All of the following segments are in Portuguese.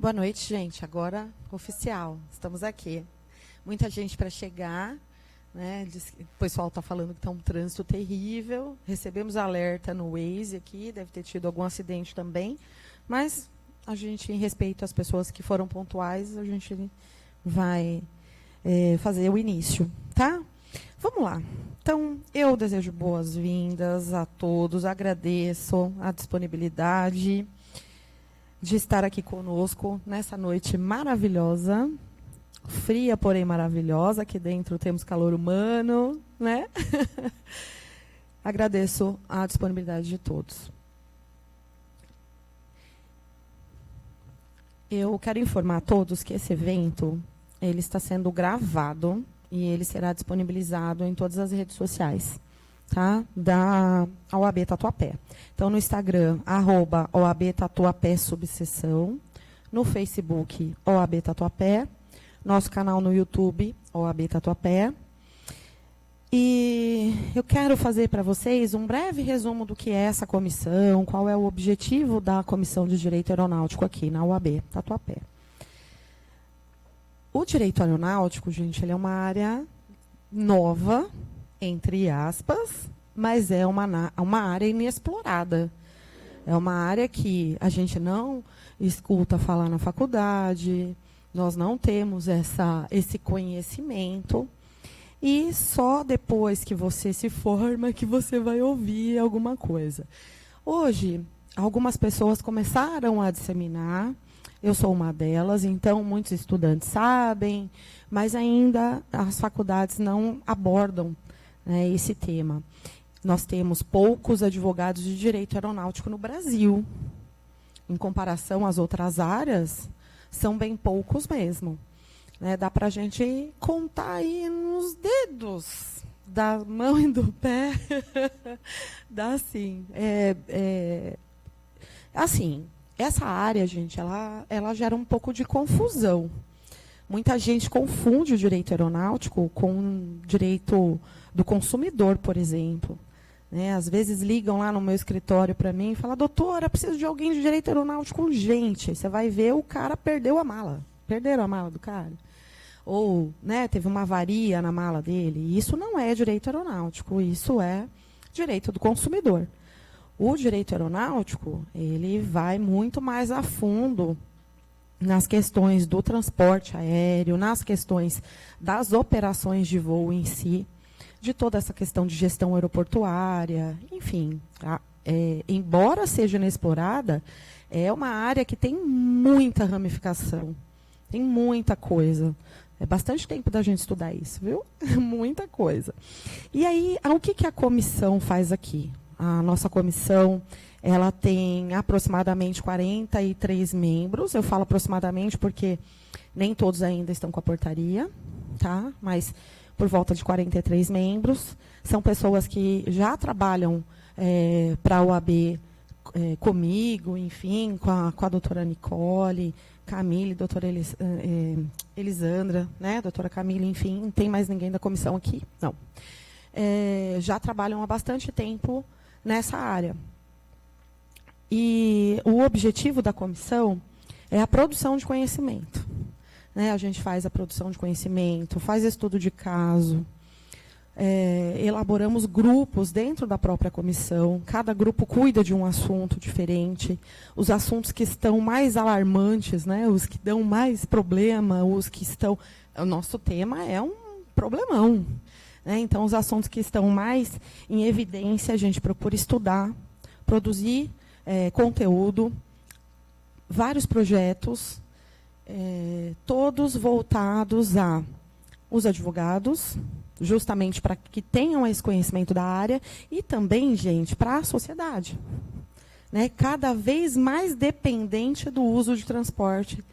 Boa noite, gente. Agora, oficial, estamos aqui. Muita gente para chegar, né? O pessoal está falando que está um trânsito terrível. Recebemos alerta no Waze aqui, deve ter tido algum acidente também. Mas a gente, em respeito às pessoas que foram pontuais, a gente vai fazer o início, tá? Vamos lá. Então, eu desejo boas-vindas a todos, agradeço a disponibilidade de estar aqui conosco nessa noite maravilhosa, fria, porém maravilhosa. Aqui dentro temos calor humano, né? Agradeço a disponibilidade de todos. Eu quero informar a todos que esse evento ele está sendo gravado e ele será disponibilizado em todas as redes sociais, tá? Da OAB Tatuapé. Então, no Instagram, @OAB Tatuapé Subseção, no Facebook, OAB Tatuapé, nosso canal no YouTube, OAB Tatuapé. E eu quero fazer para vocês um breve resumo do que é essa comissão, qual é o objetivo da Comissão de Direito Aeronáutico aqui na OAB Tatuapé. O direito aeronáutico, gente, ele é uma área nova, entre aspas, mas é uma área inexplorada. É uma área que a gente não escuta falar na faculdade, nós não temos esse conhecimento. E só depois que você se forma que você vai ouvir alguma coisa. Hoje, algumas pessoas começaram a disseminar, eu sou uma delas, então muitos estudantes sabem, mas ainda as faculdades não abordam, né, esse tema. Nós temos poucos advogados de direito aeronáutico no Brasil. Em comparação às outras áreas, são bem poucos mesmo. Né, dá para a gente contar aí nos dedos da mão e do pé. Dá sim. Assim, essa área, gente, ela gera um pouco de confusão. Muita gente confunde o direito aeronáutico com o direito do consumidor, por exemplo. Né, às vezes ligam lá no meu escritório para mim e falam, doutora, preciso de alguém de direito aeronáutico urgente. Você vai ver, o cara perdeu a mala. Perderam a mala do cara. Ou, né, teve uma avaria na mala dele. Isso não é direito aeronáutico, isso é direito do consumidor. O direito aeronáutico, ele vai muito mais a fundo nas questões do transporte aéreo, nas questões das operações de voo em si, de toda essa questão de gestão aeroportuária, enfim. Embora seja inexplorada, é uma área que tem muita ramificação, tem muita coisa. É bastante tempo da gente estudar isso, viu? Muita coisa. E aí, o que a comissão faz aqui? A nossa comissão, ela tem aproximadamente 43 membros. Eu falo aproximadamente porque nem todos ainda estão com a portaria, tá? Mas por volta de 43 membros. São pessoas que já trabalham para a OAB comigo, enfim, com a doutora Nicole, Camille, doutora Elisandra, né, doutora Camille, enfim, não tem mais ninguém da comissão aqui, não. Já trabalham há bastante tempo nessa área. E o objetivo da comissão é a produção de conhecimento. Né, a gente faz a produção de conhecimento, faz estudo de caso, elaboramos grupos dentro da própria comissão, cada grupo cuida de um assunto diferente, os assuntos que estão mais alarmantes, né, os que dão mais problema, os que estão... O nosso tema é um problemão. Né, então, os assuntos que estão mais em evidência, a gente procura estudar, produzir conteúdo, vários projetos, todos voltados a os advogados, justamente para que tenham esse conhecimento da área, e também, gente, para a sociedade. Né, cada vez mais dependente do uso de transporte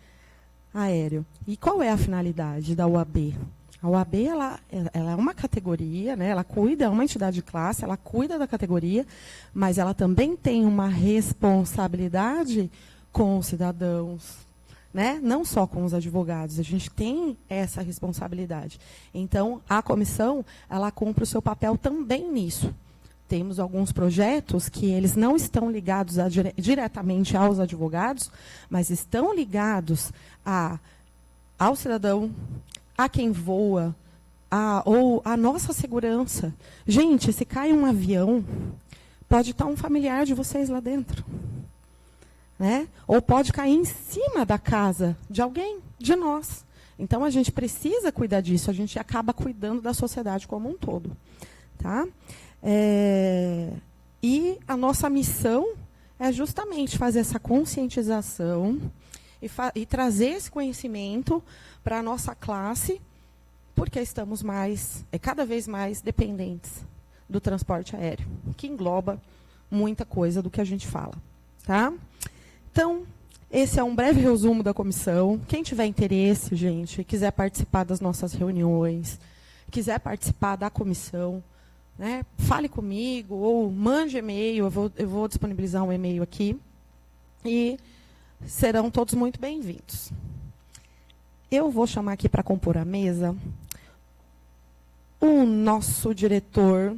aéreo. E qual é a finalidade da OAB? A OAB ela é uma categoria, né, ela cuida, é uma entidade de classe, ela cuida da categoria, mas ela também tem uma responsabilidade com os cidadãos, né? Não só com os advogados, a gente tem essa responsabilidade. Então, a comissão, ela cumpre o seu papel também nisso. Temos alguns projetos que eles não estão ligados diretamente aos advogados, mas estão ligados ao cidadão, a quem voa, ou a nossa segurança. Gente, se cai um avião, pode estar um familiar de vocês lá dentro. Né? Ou pode cair em cima da casa de alguém, de nós. Então, a gente precisa cuidar disso, a gente acaba cuidando da sociedade como um todo. Tá? E a nossa missão é justamente fazer essa conscientização e trazer esse conhecimento para a nossa classe, porque estamos cada vez mais dependentes do transporte aéreo, que engloba muita coisa do que a gente fala. Tá? Então, esse é um breve resumo da comissão. Quem tiver interesse, gente, quiser participar das nossas reuniões, quiser participar da comissão, né, fale comigo ou mande e-mail, eu vou disponibilizar um e-mail aqui, e serão todos muito bem-vindos. Eu vou chamar aqui para compor a mesa o nosso diretor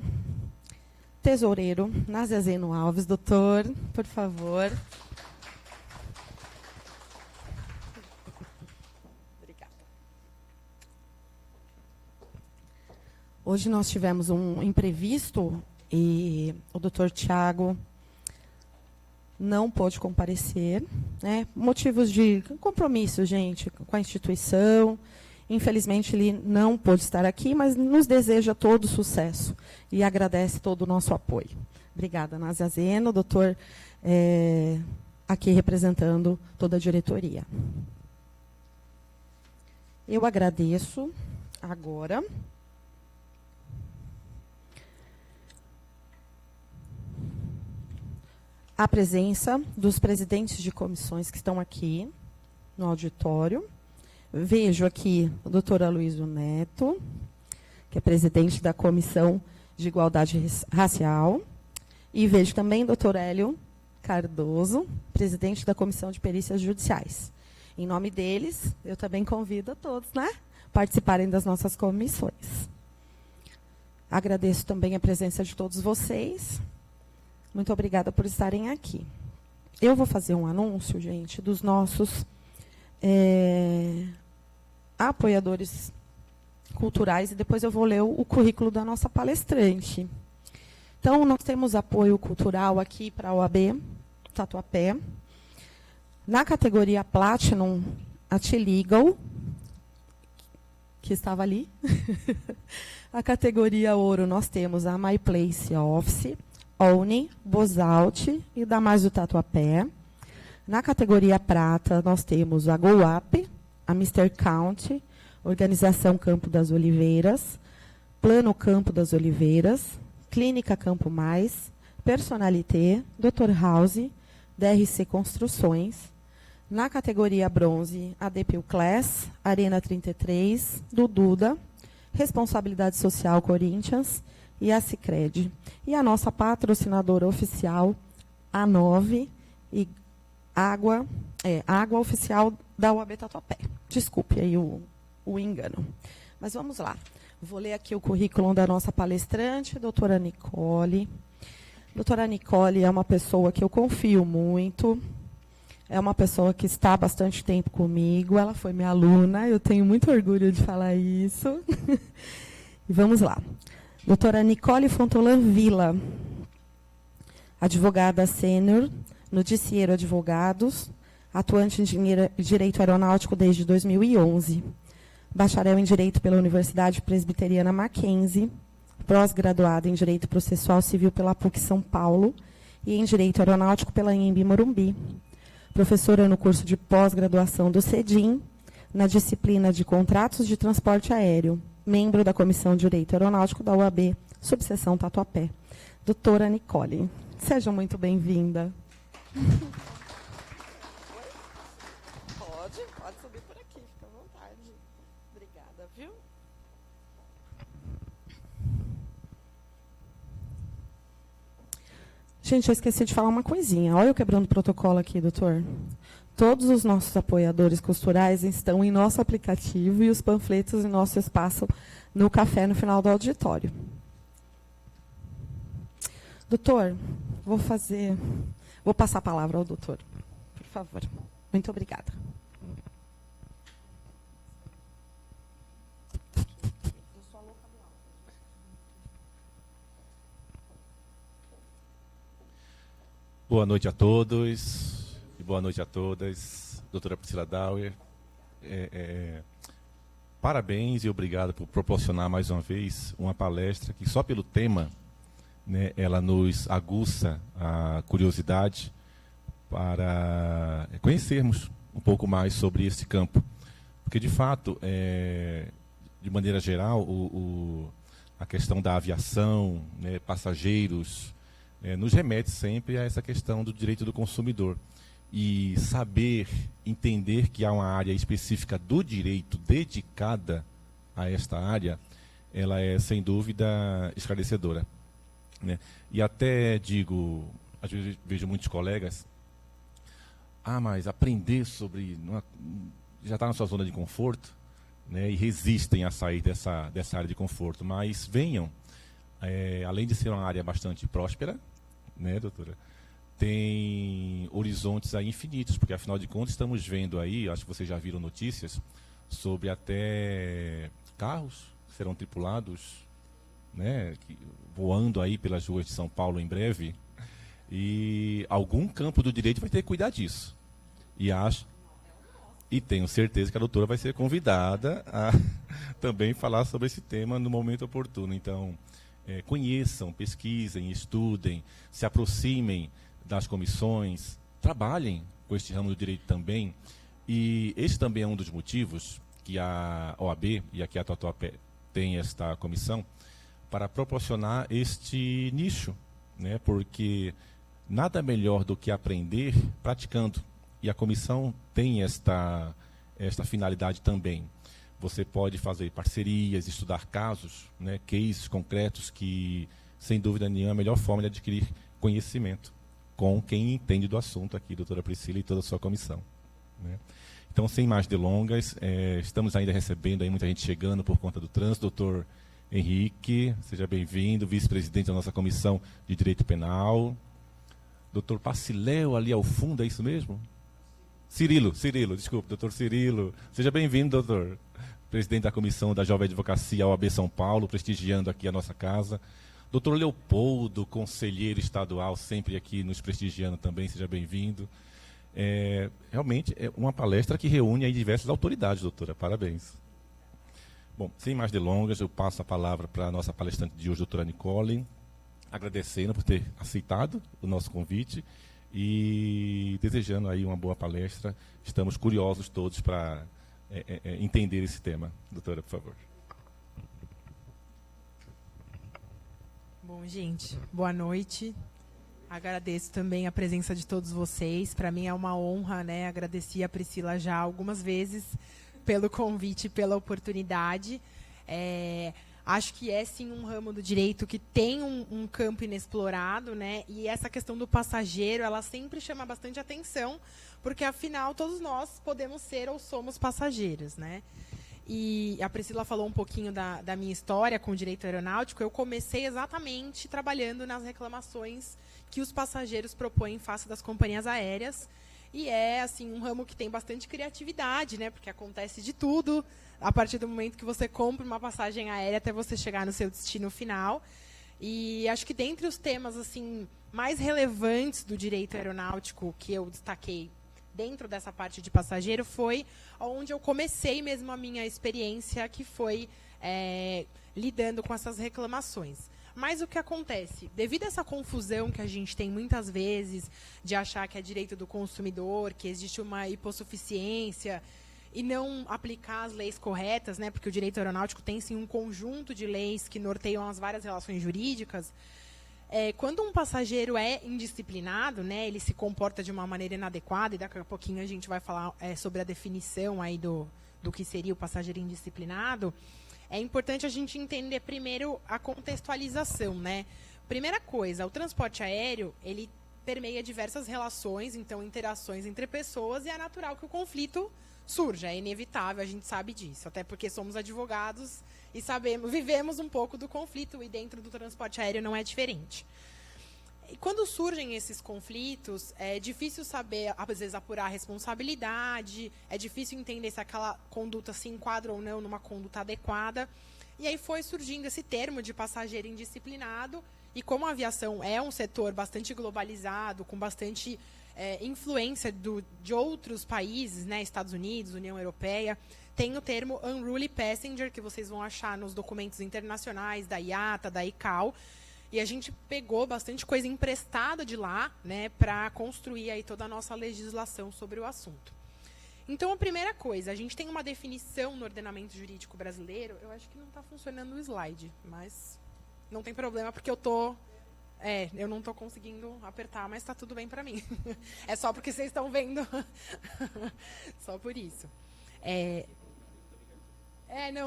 tesoureiro, Naziazeno Alves. Doutor, por favor. Hoje nós tivemos um imprevisto e o doutor Tiago não pôde comparecer, né? Motivos de compromisso, gente, com a instituição. Infelizmente, ele não pôde estar aqui, mas nos deseja todo sucesso e agradece todo o nosso apoio. Obrigada, Násia Zeno, doutor, aqui representando toda a diretoria. Eu agradeço agora a presença dos presidentes de comissões que estão aqui no auditório. Vejo aqui o doutor Aloysio Neto, que é presidente da Comissão de Igualdade Racial, e vejo também o doutor Hélio Cardoso, presidente da Comissão de Perícias Judiciais. Em nome deles, eu também convido a todos, né, participarem das nossas comissões. Agradeço também a presença de todos vocês. Muito obrigada por estarem aqui. Eu vou fazer um anúncio, gente, dos nossos apoiadores culturais e depois eu vou ler o currículo da nossa palestrante. Então, nós temos apoio cultural aqui para a OAB Tatuapé. Na categoria Platinum, a T-Legal, que estava ali. A categoria Ouro, nós temos a My Place Office, Oni, Bozalt e Damásio Tatuapé. Na categoria Prata, nós temos a Go Up, a Mr. Count, Organização Campo das Oliveiras, Plano Campo das Oliveiras, Clínica Campo Mais, Personalité, Dr. House, DRC Construções. Na categoria Bronze, a DPU Class, Arena 33, do Duda, Responsabilidade Social Corinthians e a Sicredi. E a nossa patrocinadora oficial, a 9, e Água Oficial da UAB Tatuapé. Desculpe aí o engano. Mas vamos lá. Vou ler aqui o currículo da nossa palestrante, doutora Nicole. Doutora Nicole é uma pessoa que eu confio muito. É uma pessoa que está há bastante tempo comigo. Ela foi minha aluna. Eu tenho muito orgulho de falar isso. E vamos lá. Doutora Nicole Fontolan Villa, advogada sênior no Dicieiro Advogados, atuante em Direito Aeronáutico desde 2011. Bacharel em Direito pela Universidade Presbiteriana Mackenzie, pós-graduada em Direito Processual Civil pela PUC São Paulo e em Direito Aeronáutico pela Anhembi Morumbi. Professora no curso de pós-graduação do CEDIM, na disciplina de Contratos de Transporte Aéreo, membro da Comissão de Direito Aeronáutico da UAB, subseção Tatuapé. Doutora Nicole, seja muito bem-vinda. Pode subir por aqui, fica à vontade. Obrigada, viu? Gente, eu esqueci de falar uma coisinha. Olha eu quebrando o protocolo aqui, doutor. Todos os nossos apoiadores culturais estão em nosso aplicativo e os panfletos em nosso espaço no café no final do auditório. Doutor, vou passar a palavra ao doutor, por favor. Muito obrigada. Boa noite a todos e boa noite a todas. Doutora Priscila Dauer, parabéns e obrigado por proporcionar mais uma vez uma palestra que só pelo tema, né, ela nos aguça a curiosidade para conhecermos um pouco mais sobre esse campo. Porque, de fato, de maneira geral, a questão da aviação, né, passageiros, nos remete sempre a essa questão do direito do consumidor. E saber, entender que há uma área específica do direito dedicada a esta área, ela é, sem dúvida, esclarecedora, né? E até digo, às vezes vejo muitos colegas, mas aprender sobre... já está na sua zona de conforto, né, e resistem a sair dessa área de conforto. Mas venham, além de ser uma área bastante próspera, né, doutora, tem horizontes aí infinitos, porque afinal de contas estamos vendo aí, acho que vocês já viram notícias, sobre até carros que serão tripulados, né, voando aí pelas ruas de São Paulo em breve. E algum campo do direito vai ter que cuidar disso. E tenho certeza que a doutora vai ser convidada a também falar sobre esse tema no momento oportuno. Então, conheçam, pesquisem, estudem, se aproximem das comissões, trabalhem com este ramo do direito também. E esse também é um dos motivos que a OAB e aqui a Tatuapé tem esta comissão para proporcionar este nicho, né? Porque nada melhor do que aprender praticando. E a comissão tem esta finalidade também. Você pode fazer parcerias, estudar casos, né, cases concretos que, sem dúvida nenhuma, é a melhor forma de adquirir conhecimento com quem entende do assunto aqui, doutora Priscila e toda a sua comissão, né? Então, sem mais delongas, estamos ainda recebendo aí muita gente chegando por conta do trânsito. Doutor Henrique, seja bem-vindo, vice-presidente da nossa Comissão de Direito Penal. Doutor Paciléu, ali ao fundo, é isso mesmo? Cirilo, desculpe, doutor Cirilo. Seja bem-vindo, doutor. Presidente da Comissão da Jovem Advocacia OAB São Paulo, prestigiando aqui a nossa casa. Doutor Leopoldo, conselheiro estadual, sempre aqui nos prestigiando também, seja bem-vindo. Realmente é uma palestra que reúne aí diversas autoridades, doutora. Parabéns. Bom, sem mais delongas, eu passo a palavra para a nossa palestrante de hoje, doutora Nicole, agradecendo por ter aceitado o nosso convite e desejando aí uma boa palestra. Estamos curiosos todos para entender esse tema. Doutora, por favor. Bom, gente, boa noite. Agradeço também a presença de todos vocês. Para mim é uma honra, né? Agradeci a Priscila já algumas vezes pelo convite e pela oportunidade. Acho que é, sim, um ramo do direito que tem um campo inexplorado, né? E essa questão do passageiro, ela sempre chama bastante atenção, porque, afinal, todos nós podemos ser ou somos passageiros, né? E a Priscila falou um pouquinho da minha história com o direito aeronáutico. Eu comecei exatamente trabalhando nas reclamações que os passageiros propõem em face das companhias aéreas. E é, assim, um ramo que tem bastante criatividade, né? Porque acontece de tudo a partir do momento que você compra uma passagem aérea até você chegar no seu destino final. E acho que dentre os temas, assim, mais relevantes do direito aeronáutico que eu destaquei dentro dessa parte de passageiro foi onde eu comecei mesmo a minha experiência, que foi lidando com essas reclamações. Mas o que acontece? Devido a essa confusão que a gente tem muitas vezes de achar que é direito do consumidor, que existe uma hipossuficiência e não aplicar as leis corretas, né? Porque o direito aeronáutico tem sim um conjunto de leis que norteiam as várias relações jurídicas. Quando um passageiro é indisciplinado, né, ele se comporta de uma maneira inadequada, e daqui a pouquinho a gente vai falar sobre a definição aí do que seria o passageiro indisciplinado. É importante a gente entender primeiro a contextualização, né? Primeira coisa, o transporte aéreo, ele permeia diversas relações, então interações entre pessoas, e é natural que o conflito surja, é inevitável, a gente sabe disso, até porque somos advogados e vivemos um pouco do conflito, e dentro do transporte aéreo não é diferente. E quando surgem esses conflitos, é difícil saber, às vezes, apurar a responsabilidade, é difícil entender se aquela conduta se enquadra ou não numa conduta adequada. E aí foi surgindo esse termo de passageiro indisciplinado, e como a aviação é um setor bastante globalizado, com bastante influência de outros países, né, Estados Unidos, União Europeia, tem o termo unruly passenger, que vocês vão achar nos documentos internacionais da IATA, da ICAO. E a gente pegou bastante coisa emprestada de lá, né, para construir aí toda a nossa legislação sobre o assunto. Então, a primeira coisa, a gente tem uma definição no ordenamento jurídico brasileiro. Eu acho que não está funcionando o slide, mas não tem problema, porque eu não estou conseguindo apertar, mas está tudo bem para mim. É só porque vocês estão vendo. Só por isso.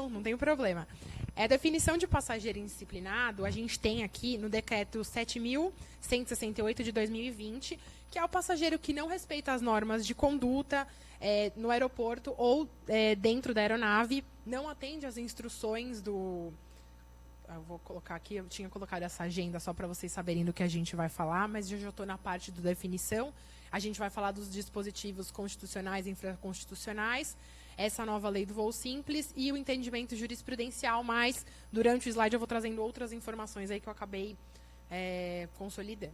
Não tem problema. A definição de passageiro indisciplinado, a gente tem aqui no decreto 7.168 de 2020, que é o passageiro que não respeita as normas de conduta no aeroporto ou dentro da aeronave, não atende às instruções do... Eu vou colocar aqui, eu tinha colocado essa agenda só para vocês saberem do que a gente vai falar, mas eu já estou na parte da definição. A gente vai falar dos dispositivos constitucionais e infraconstitucionais, essa nova lei do voo simples e o entendimento jurisprudencial, mas durante o slide eu vou trazendo outras informações aí que eu acabei consolidando.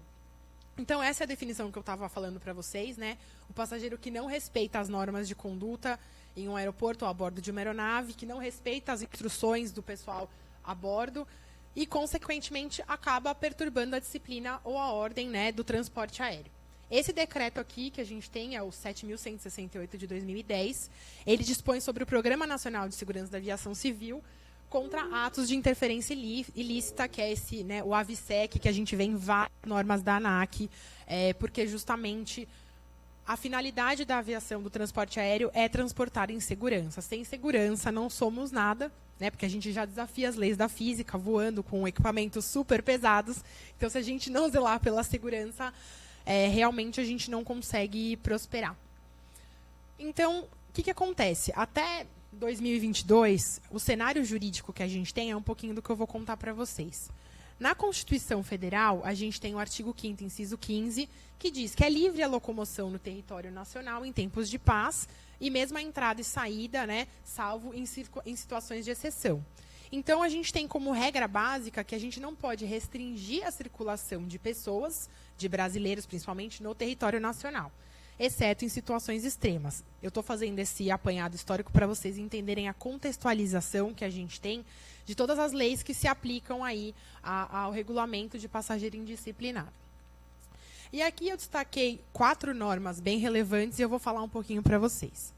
Então, essa é a definição que eu estava falando para vocês, né? O passageiro que não respeita as normas de conduta em um aeroporto ou a bordo de uma aeronave, que não respeita as instruções do pessoal a bordo e, consequentemente, acaba perturbando a disciplina ou a ordem, né, do transporte aéreo. Esse decreto aqui que a gente tem é o 7.168 de 2010. Ele dispõe sobre o Programa Nacional de Segurança da Aviação Civil contra atos de interferência ilícita, que é esse, né, o AVSEC, que a gente vê em várias normas da ANAC, porque justamente a finalidade da aviação, do transporte aéreo, é transportar em segurança. Sem segurança não somos nada, né, porque a gente já desafia as leis da física, voando com equipamentos super pesados. Então, se a gente não zelar pela segurança, realmente a gente não consegue prosperar. Então, o que acontece? Até 2022, o cenário jurídico que a gente tem é um pouquinho do que eu vou contar para vocês. Na Constituição Federal, a gente tem o artigo 5º, inciso 15, que diz que é livre a locomoção no território nacional em tempos de paz e mesmo a entrada e saída, né, salvo em situações de exceção. Então, a gente tem como regra básica que a gente não pode restringir a circulação de pessoas, de brasileiros principalmente, no território nacional, exceto em situações extremas. Eu estou fazendo esse apanhado histórico para vocês entenderem a contextualização que a gente tem de todas as leis que se aplicam aí ao regulamento de passageiro indisciplinado. E aqui eu destaquei 4 normas bem relevantes e eu vou falar um pouquinho para vocês.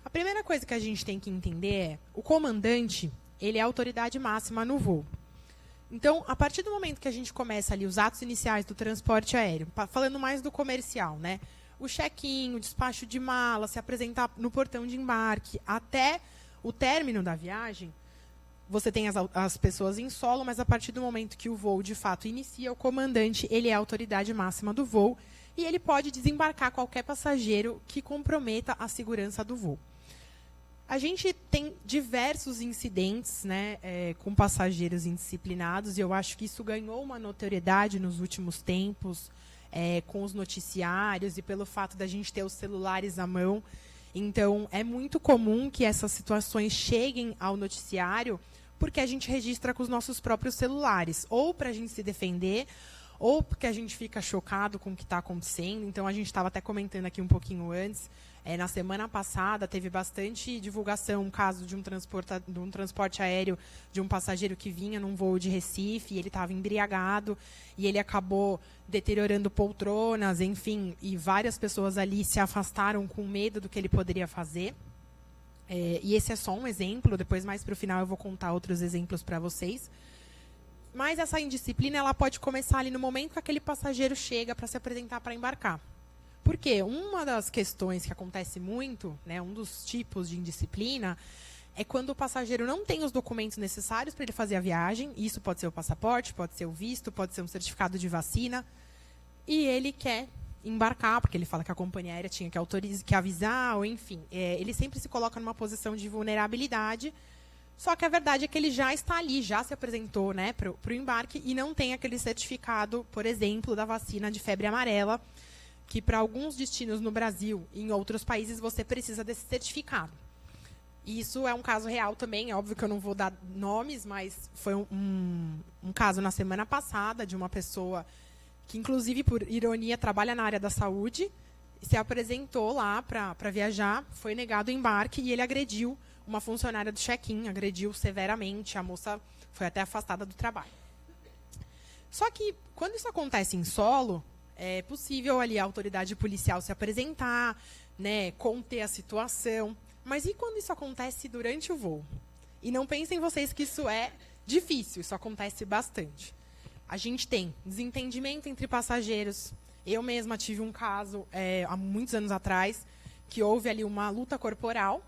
A primeira coisa que a gente tem que entender é o comandante, ele é a autoridade máxima no voo. Então, a partir do momento que a gente começa ali os atos iniciais do transporte aéreo, falando mais do comercial, né? O check-in, o despacho de mala, se apresentar no portão de embarque, até o término da viagem, você tem as pessoas em solo, mas a partir do momento que o voo, de fato, inicia, o comandante, ele é a autoridade máxima do voo e ele pode desembarcar qualquer passageiro que comprometa a segurança do voo. A gente tem diversos incidentes, né, com passageiros indisciplinados, e eu acho que isso ganhou uma notoriedade nos últimos tempos, com os noticiários e pelo fato da gente ter os celulares à mão. Então, é muito comum que essas situações cheguem ao noticiário porque a gente registra com os nossos próprios celulares, ou para a gente se defender, ou porque a gente fica chocado com o que está acontecendo. Então, a gente estava até comentando aqui um pouquinho antes, na semana passada teve bastante divulgação, um caso de um transporte aéreo de um passageiro que vinha num voo de Recife, e ele estava embriagado, e ele acabou deteriorando poltronas, enfim, e várias pessoas ali se afastaram com medo do que ele poderia fazer. E esse é só um exemplo, depois mais para o final eu vou contar outros exemplos para vocês. Mas essa indisciplina ela pode começar ali no momento que aquele passageiro chega para se apresentar para embarcar. Porque uma das questões que acontece muito, né, um dos tipos de indisciplina, é quando o passageiro não tem os documentos necessários para ele fazer a viagem. Isso pode ser o passaporte, pode ser o visto, pode ser um certificado de vacina. E ele quer embarcar, porque ele fala que a companhia aérea tinha que avisar, ou enfim. Ele sempre se coloca numa posição de vulnerabilidade. Só que a verdade é que ele já está ali, já se apresentou, né, para o embarque e não tem aquele certificado, por exemplo, da vacina de febre amarela, que para alguns destinos no Brasil e em outros países você precisa desse certificado. E isso é um caso real também, é óbvio que eu não vou dar nomes, mas foi um caso na semana passada de uma pessoa que, inclusive, por ironia, trabalha na área da saúde, se apresentou lá para viajar, foi negado o embarque e ele agrediu uma funcionária do check-in, agrediu severamente, a moça foi até afastada do trabalho. Só que, quando isso acontece em solo, é possível ali a autoridade policial se apresentar, né, conter a situação. Mas e quando isso acontece durante o voo? E não pensem vocês que isso é difícil, isso acontece bastante. A gente tem desentendimento entre passageiros. Eu mesma tive um caso há muitos anos atrás, que houve ali uma luta corporal,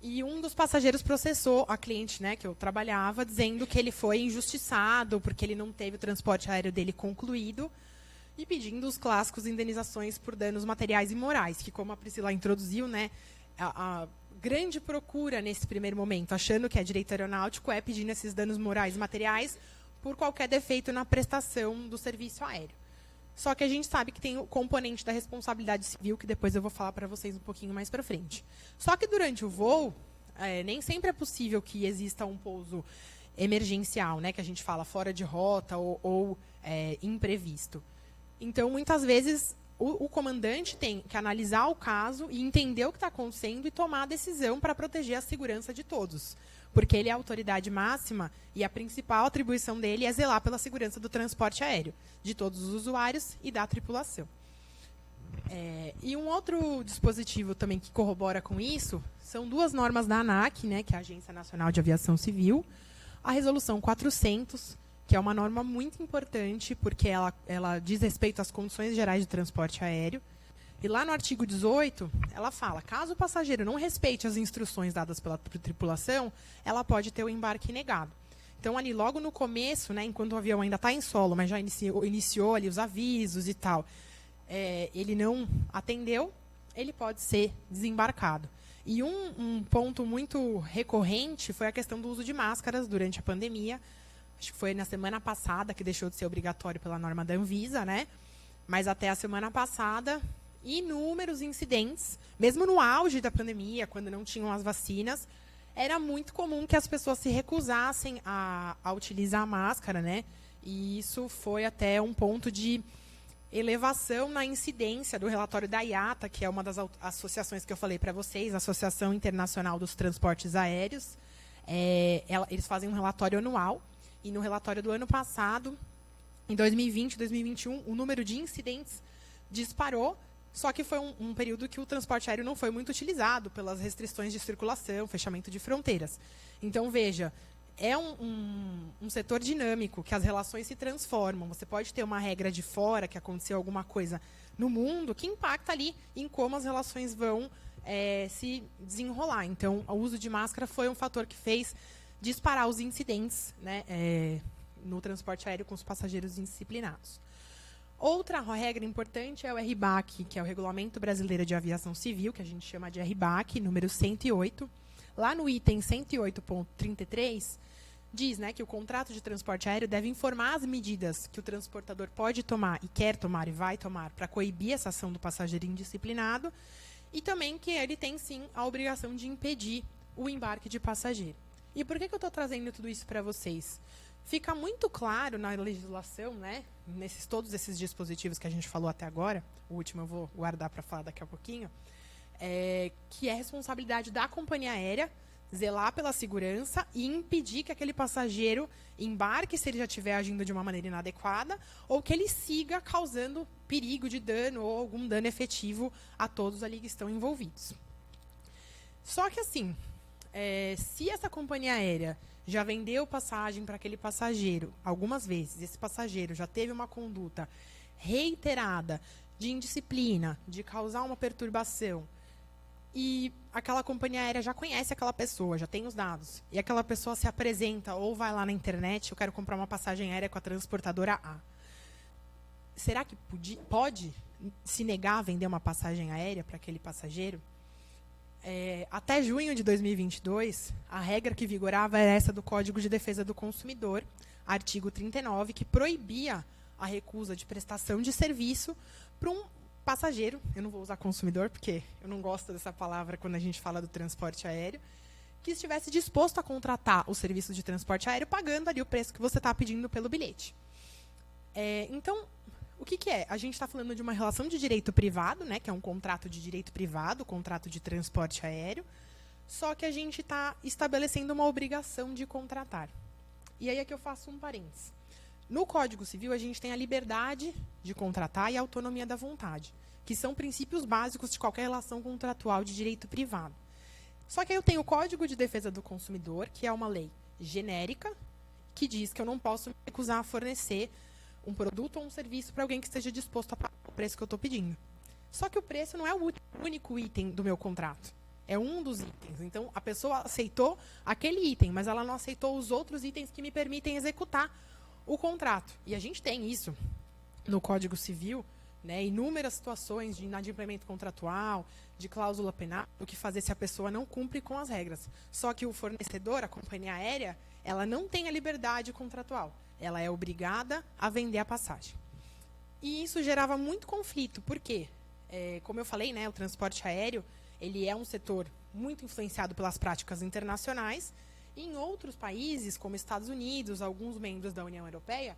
e um dos passageiros processou a cliente, né, que eu trabalhava, dizendo que ele foi injustiçado porque ele não teve o transporte aéreo dele concluído, e pedindo os clássicos indenizações por danos materiais e morais, que, como a Priscila introduziu, né, a grande procura nesse primeiro momento, achando que é direito aeronáutico, é pedindo esses danos morais e materiais por qualquer defeito na prestação do serviço aéreo. Só que a gente sabe que tem o componente da responsabilidade civil, que depois eu vou falar para vocês um pouquinho mais para frente. Só que durante o voo, nem sempre é possível que exista um pouso emergencial, né, que a gente fala fora de rota ou imprevisto. Então, muitas vezes, o comandante tem que analisar o caso e entender o que está acontecendo e tomar a decisão para proteger a segurança de todos. Porque ele é a autoridade máxima e a principal atribuição dele é zelar pela segurança do transporte aéreo, de todos os usuários e da tripulação. E um outro dispositivo também que corrobora com isso são duas normas da ANAC, né, que é a Agência Nacional de Aviação Civil, a Resolução 400, que é uma norma muito importante, porque ela diz respeito às condições gerais de transporte aéreo. E lá no artigo 18, ela fala, caso o passageiro não respeite as instruções dadas pela tripulação, ela pode ter o embarque negado. Então, ali logo no começo, né, enquanto o avião ainda está em solo, mas já iniciou ali os avisos e tal, ele não atendeu, ele pode ser desembarcado. E um ponto muito recorrente foi a questão do uso de máscaras durante a pandemia. Acho que foi na semana passada que deixou de ser obrigatório pela norma da Anvisa, né? Mas até a semana passada, inúmeros incidentes, mesmo no auge da pandemia, quando não tinham as vacinas, era muito comum que as pessoas se recusassem a utilizar a máscara, né? E isso foi até um ponto de elevação na incidência do relatório da IATA, que é uma das associações que eu falei para vocês, a Associação Internacional dos Transportes Aéreos. Eles fazem um relatório anual, e no relatório do ano passado, em 2020 e 2021, o número de incidentes disparou, só que foi um período que o transporte aéreo não foi muito utilizado pelas restrições de circulação, fechamento de fronteiras. Então, veja, é um setor dinâmico, que as relações se transformam. Você pode ter uma regra de fora, que aconteceu alguma coisa no mundo, que impacta ali em como as relações vão se desenrolar. Então, o uso de máscara foi um fator que fez disparar os incidentes, né, no transporte aéreo com os passageiros indisciplinados. Outra regra importante é o RBAC, que é o Regulamento Brasileiro de Aviação Civil, que a gente chama de RBAC, número 108. Lá no item 108.33, diz, né, que o contrato de transporte aéreo deve informar as medidas que o transportador pode tomar e quer tomar e vai tomar para coibir essa ação do passageiro indisciplinado, e também que ele tem, sim, a obrigação de impedir o embarque de passageiro. E por que eu estou trazendo tudo isso para vocês? Fica muito claro na legislação, né, todos esses dispositivos que a gente falou até agora, o último eu vou guardar para falar daqui a pouquinho, que é responsabilidade da companhia aérea zelar pela segurança e impedir que aquele passageiro embarque se ele já estiver agindo de uma maneira inadequada ou que ele siga causando perigo de dano ou algum dano efetivo a todos ali que estão envolvidos. Só que, assim, se essa companhia aérea já vendeu passagem para aquele passageiro algumas vezes, esse passageiro já teve uma conduta reiterada de indisciplina, de causar uma perturbação, e aquela companhia aérea já conhece aquela pessoa, já tem os dados, e aquela pessoa se apresenta ou vai lá na internet, eu quero comprar uma passagem aérea com a transportadora A. Será que pode se negar a vender uma passagem aérea para aquele passageiro? Até junho de 2022, a regra que vigorava era essa do Código de Defesa do Consumidor, artigo 39, que proibia a recusa de prestação de serviço para um passageiro, eu não vou usar consumidor, porque eu não gosto dessa palavra quando a gente fala do transporte aéreo, que estivesse disposto a contratar o serviço de transporte aéreo pagando ali o preço que você está pedindo pelo bilhete. Então, o que é? A gente está falando de uma relação de direito privado, né, que é um contrato de direito privado, contrato de transporte aéreo, só que a gente está estabelecendo uma obrigação de contratar. E aí é que eu faço um parênteses. No Código Civil, a gente tem a liberdade de contratar e a autonomia da vontade, que são princípios básicos de qualquer relação contratual de direito privado. Só que aí eu tenho o Código de Defesa do Consumidor, que é uma lei genérica, que diz que eu não posso me recusar a fornecer um produto ou um serviço para alguém que esteja disposto a pagar o preço que eu estou pedindo. Só que o preço não é o único item do meu contrato. É um dos itens. Então, a pessoa aceitou aquele item, mas ela não aceitou os outros itens que me permitem executar o contrato. E a gente tem isso no Código Civil, né, inúmeras situações de inadimplemento contratual, de cláusula penal, o que fazer se a pessoa não cumpre com as regras. Só que o fornecedor, a companhia aérea, ela não tem a liberdade contratual. Ela é obrigada a vender a passagem. E isso gerava muito conflito. Por quê? Como eu falei, né, o transporte aéreo ele é um setor muito influenciado pelas práticas internacionais. E em outros países, como Estados Unidos, alguns membros da União Europeia,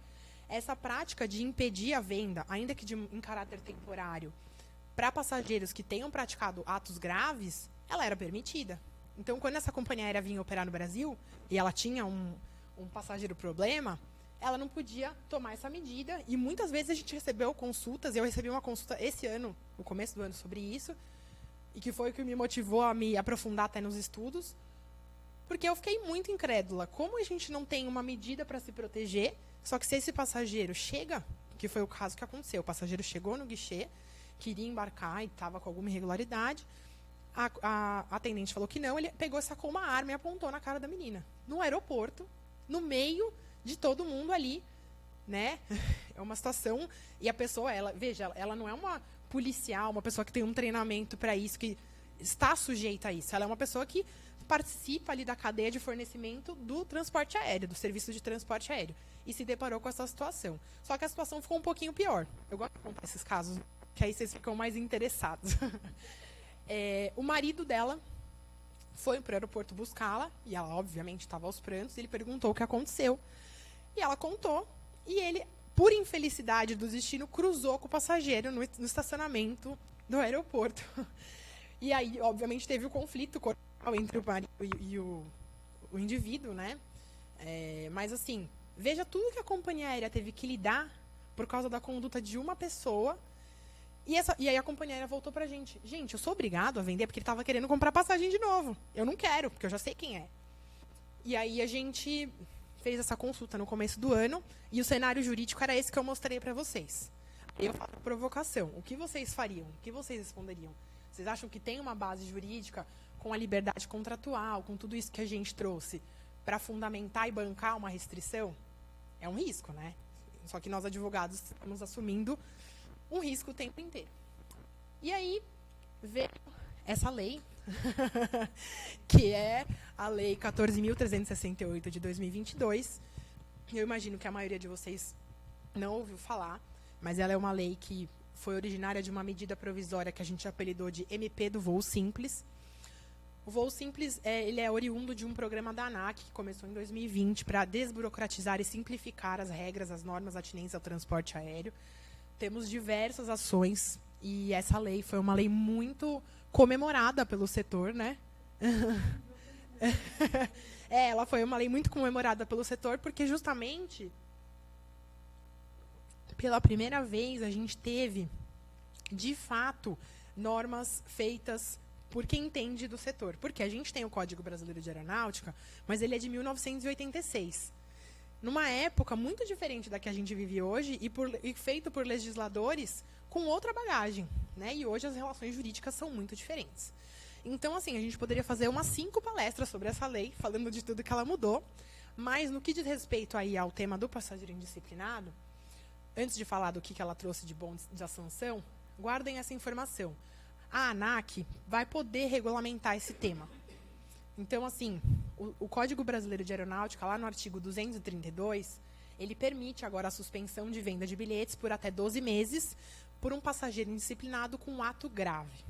essa prática de impedir a venda, ainda que em caráter temporário, para passageiros que tenham praticado atos graves, ela era permitida. Então, quando essa companhia aérea vinha operar no Brasil, e ela tinha um passageiro problema, ela não podia tomar essa medida. E muitas vezes a gente recebeu consultas, eu recebi uma consulta esse ano, no começo do ano, sobre isso, e que foi o que me motivou a me aprofundar até nos estudos, porque eu fiquei muito incrédula. Como a gente não tem uma medida para se proteger, só que se esse passageiro chega, que foi o caso que aconteceu, o passageiro chegou no guichê, queria embarcar e estava com alguma irregularidade, a atendente falou que não, ele pegou, sacou uma arma e apontou na cara da menina. No aeroporto, no meio de todo mundo ali, né? É uma situação... E a pessoa, ela não é uma policial, uma pessoa que tem um treinamento para isso, que está sujeita a isso. Ela é uma pessoa que participa ali da cadeia de fornecimento do transporte aéreo, do serviço de transporte aéreo. E se deparou com essa situação. Só que a situação ficou um pouquinho pior. Eu gosto de contar esses casos, que aí vocês ficam mais interessados. O marido dela foi para o aeroporto buscá-la, e ela, obviamente, estava aos prantos, e ele perguntou o que aconteceu. E ela contou, e ele, por infelicidade do destino, cruzou com o passageiro no estacionamento do aeroporto. E aí, obviamente, teve o conflito corporal entre o marido e o indivíduo, né? Mas, assim, veja tudo que a companhia aérea teve que lidar por causa da conduta de uma pessoa. E aí a companhia aérea voltou pra gente. Gente, eu sou obrigado a vender porque ele estava querendo comprar passagem de novo. Eu não quero, porque eu já sei quem é. E aí a gente fez essa consulta no começo do ano e o cenário jurídico era esse que eu mostrei para vocês. Eu faço provocação. O que vocês fariam? O que vocês responderiam? Vocês acham que tem uma base jurídica com a liberdade contratual, com tudo isso que a gente trouxe, para fundamentar e bancar uma restrição? É um risco, né? Só que nós, advogados, estamos assumindo um risco o tempo inteiro. E aí veio essa lei, que é a Lei 14.368 de 2022. Eu imagino que a maioria de vocês não ouviu falar, mas ela é uma lei que foi originária de uma medida provisória que a gente apelidou de MP do Voo Simples. O Voo Simples ele é oriundo de um programa da ANAC, que começou em 2020, para desburocratizar e simplificar as regras, as normas atinentes ao transporte aéreo. Temos diversas ações, e essa lei foi uma lei muito comemorada pelo setor, né? Ela foi uma lei muito comemorada pelo setor, porque justamente, pela primeira vez, a gente teve, de fato, normas feitas por quem entende do setor. Porque a gente tem o Código Brasileiro de Aeronáutica, mas ele é de 1986. Numa época muito diferente da que a gente vive hoje e feito por legisladores com outra bagagem, né? E hoje as relações jurídicas são muito diferentes. Então, assim, a gente poderia fazer umas 5 palestras sobre essa lei, falando de tudo que ela mudou, mas no que diz respeito aí ao tema do passageiro indisciplinado, antes de falar do que ela trouxe de bom da sanção, guardem essa informação. A ANAC vai poder regulamentar esse tema. Então, assim, o Código Brasileiro de Aeronáutica, lá no artigo 232, ele permite agora a suspensão de venda de bilhetes por até 12 meses por um passageiro indisciplinado com um ato grave.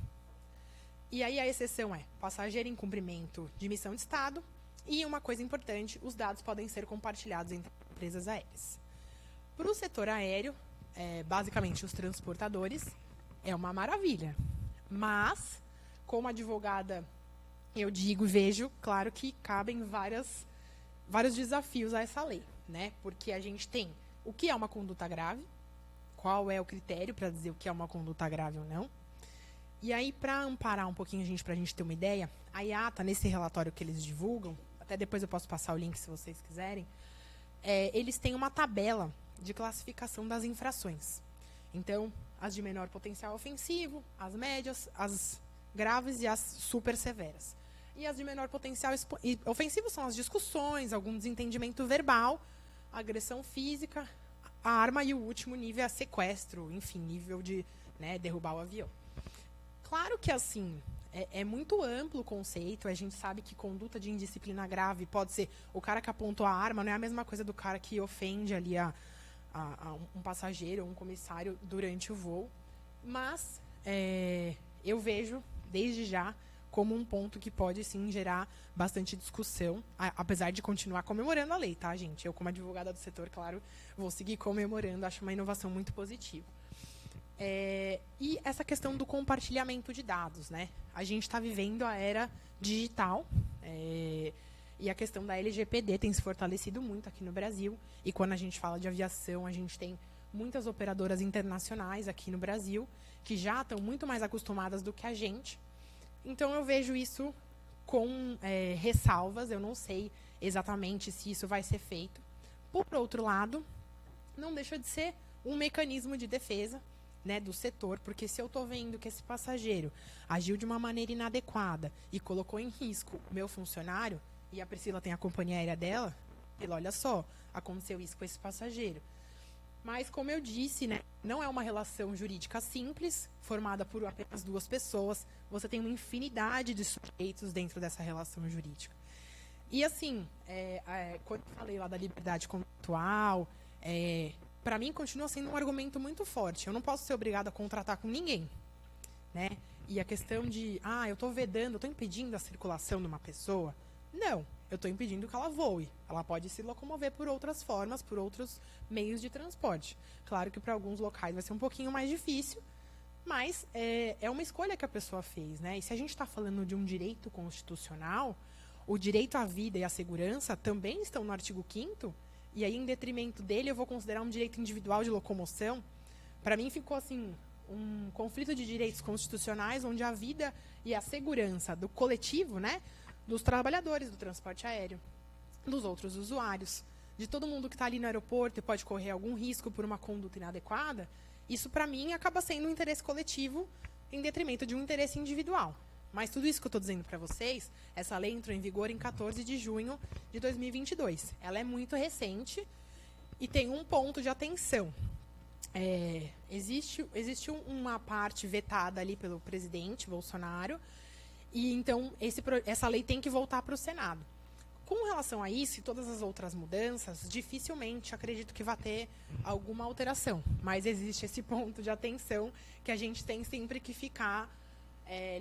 E aí a exceção é passageiro em cumprimento de missão de Estado e, uma coisa importante, os dados podem ser compartilhados entre empresas aéreas. Para o setor aéreo, basicamente os transportadores, é uma maravilha. Mas, como advogada, eu digo e vejo, claro que cabem vários desafios a essa lei, né? Porque a gente tem o que é uma conduta grave, qual é o critério para dizer o que é uma conduta grave ou não. E aí, para amparar um pouquinho a gente, para a gente ter uma ideia, a IATA, nesse relatório que eles divulgam, até depois eu posso passar o link se vocês quiserem, eles têm uma tabela de classificação das infrações. Então, as de menor potencial ofensivo, as médias, as graves e as super severas. E as de menor potencial ofensivo são as discussões, algum desentendimento verbal, agressão física, a arma e o último nível é sequestro, enfim, nível de, né, derrubar o avião. Claro que, assim, é muito amplo o conceito, a gente sabe que conduta de indisciplina grave pode ser o cara que apontou a arma, não é a mesma coisa do cara que ofende ali a um passageiro ou um comissário durante o voo, mas eu vejo, desde já, como um ponto que pode, sim, gerar bastante discussão, apesar de continuar comemorando a lei, tá, gente? Eu, como advogada do setor, claro, vou seguir comemorando, acho uma inovação muito positiva. E essa questão do compartilhamento de dados, né? A gente está vivendo a era digital, e a questão da LGPD tem se fortalecido muito aqui no Brasil, e quando a gente fala de aviação, a gente tem muitas operadoras internacionais aqui no Brasil, que já estão muito mais acostumadas do que a gente. Então, eu vejo isso com ressalvas, eu não sei exatamente se isso vai ser feito. Por outro lado, não deixa de ser um mecanismo de defesa, né, do setor, porque se eu estou vendo que esse passageiro agiu de uma maneira inadequada e colocou em risco o meu funcionário, e a Priscila tem a companhia aérea dela, olha só, aconteceu isso com esse passageiro. Mas, como eu disse, né, não é uma relação jurídica simples, formada por apenas duas pessoas. Você tem uma infinidade de sujeitos dentro dessa relação jurídica. E, assim, quando eu falei lá da liberdade contratual, para mim, continua sendo um argumento muito forte. Eu não posso ser obrigada a contratar com ninguém, né? E a questão de, eu estou vedando, eu estou impedindo a circulação de uma pessoa. Não, eu estou impedindo que ela voe. Ela pode se locomover por outras formas, por outros meios de transporte. Claro que para alguns locais vai ser um pouquinho mais difícil, mas é uma escolha que a pessoa fez, né? E se a gente está falando de um direito constitucional, o direito à vida e à segurança também estão no artigo 5º, e aí, em detrimento dele, eu vou considerar um direito individual de locomoção. Para mim, ficou assim um conflito de direitos constitucionais, onde a vida e a segurança do coletivo, né, dos trabalhadores do transporte aéreo, dos outros usuários, de todo mundo que está ali no aeroporto e pode correr algum risco por uma conduta inadequada, isso, para mim, acaba sendo um interesse coletivo em detrimento de um interesse individual. Mas tudo isso que eu estou dizendo para vocês, essa lei entrou em vigor em 14 de junho de 2022. Ela é muito recente e tem um ponto de atenção. Existe uma parte vetada ali pelo presidente Bolsonaro, e então essa lei tem que voltar para o Senado. Com relação a isso e todas as outras mudanças, dificilmente acredito que vai ter alguma alteração. Mas existe esse ponto de atenção que a gente tem sempre que ficar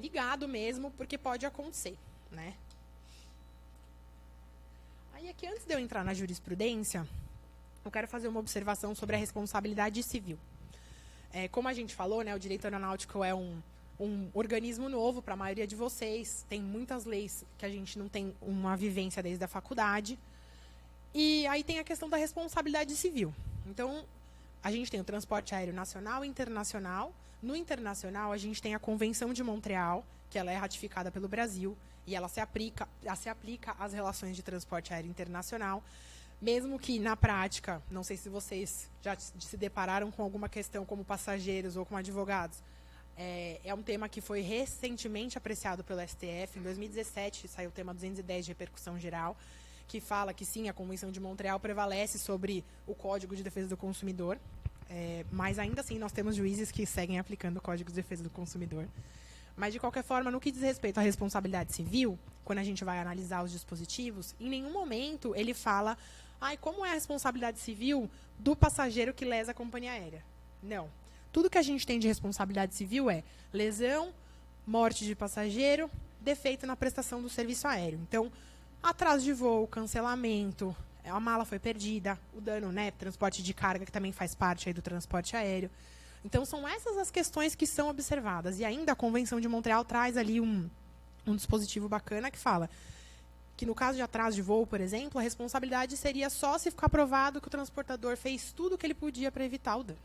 ligado mesmo, porque pode acontecer, né? Aí aqui, antes de eu entrar na jurisprudência, eu quero fazer uma observação sobre a responsabilidade civil. Como a gente falou, né, o direito aeronáutico é um organismo novo para a maioria de vocês. Tem muitas leis que a gente não tem uma vivência desde a faculdade. E aí tem a questão da responsabilidade civil. Então, a gente tem o transporte aéreo nacional e internacional. No internacional, a gente tem a Convenção de Montreal, que ela é ratificada pelo Brasil, e ela se aplica às relações de transporte aéreo internacional, mesmo que, na prática, não sei se vocês já se depararam com alguma questão como passageiros ou como advogados, é um tema que foi recentemente apreciado pelo STF. Em 2017, saiu o tema 210 de repercussão geral, que fala que, sim, a Convenção de Montreal prevalece sobre o Código de Defesa do Consumidor, mas ainda assim nós temos juízes que seguem aplicando o Código de Defesa do Consumidor. Mas, de qualquer forma, no que diz respeito à responsabilidade civil, quando a gente vai analisar os dispositivos, em nenhum momento ele fala como é a responsabilidade civil do passageiro que lesa a companhia aérea. Não. Tudo que a gente tem de responsabilidade civil é lesão, morte de passageiro, defeito na prestação do serviço aéreo. Então, atraso de voo, cancelamento, a mala foi perdida, o dano, né, transporte de carga, que também faz parte aí do transporte aéreo. Então, são essas as questões que são observadas. E ainda a Convenção de Montreal traz ali um dispositivo bacana que fala que, no caso de atraso de voo, por exemplo, a responsabilidade seria só se ficar provado que o transportador fez tudo o que ele podia para evitar o dano.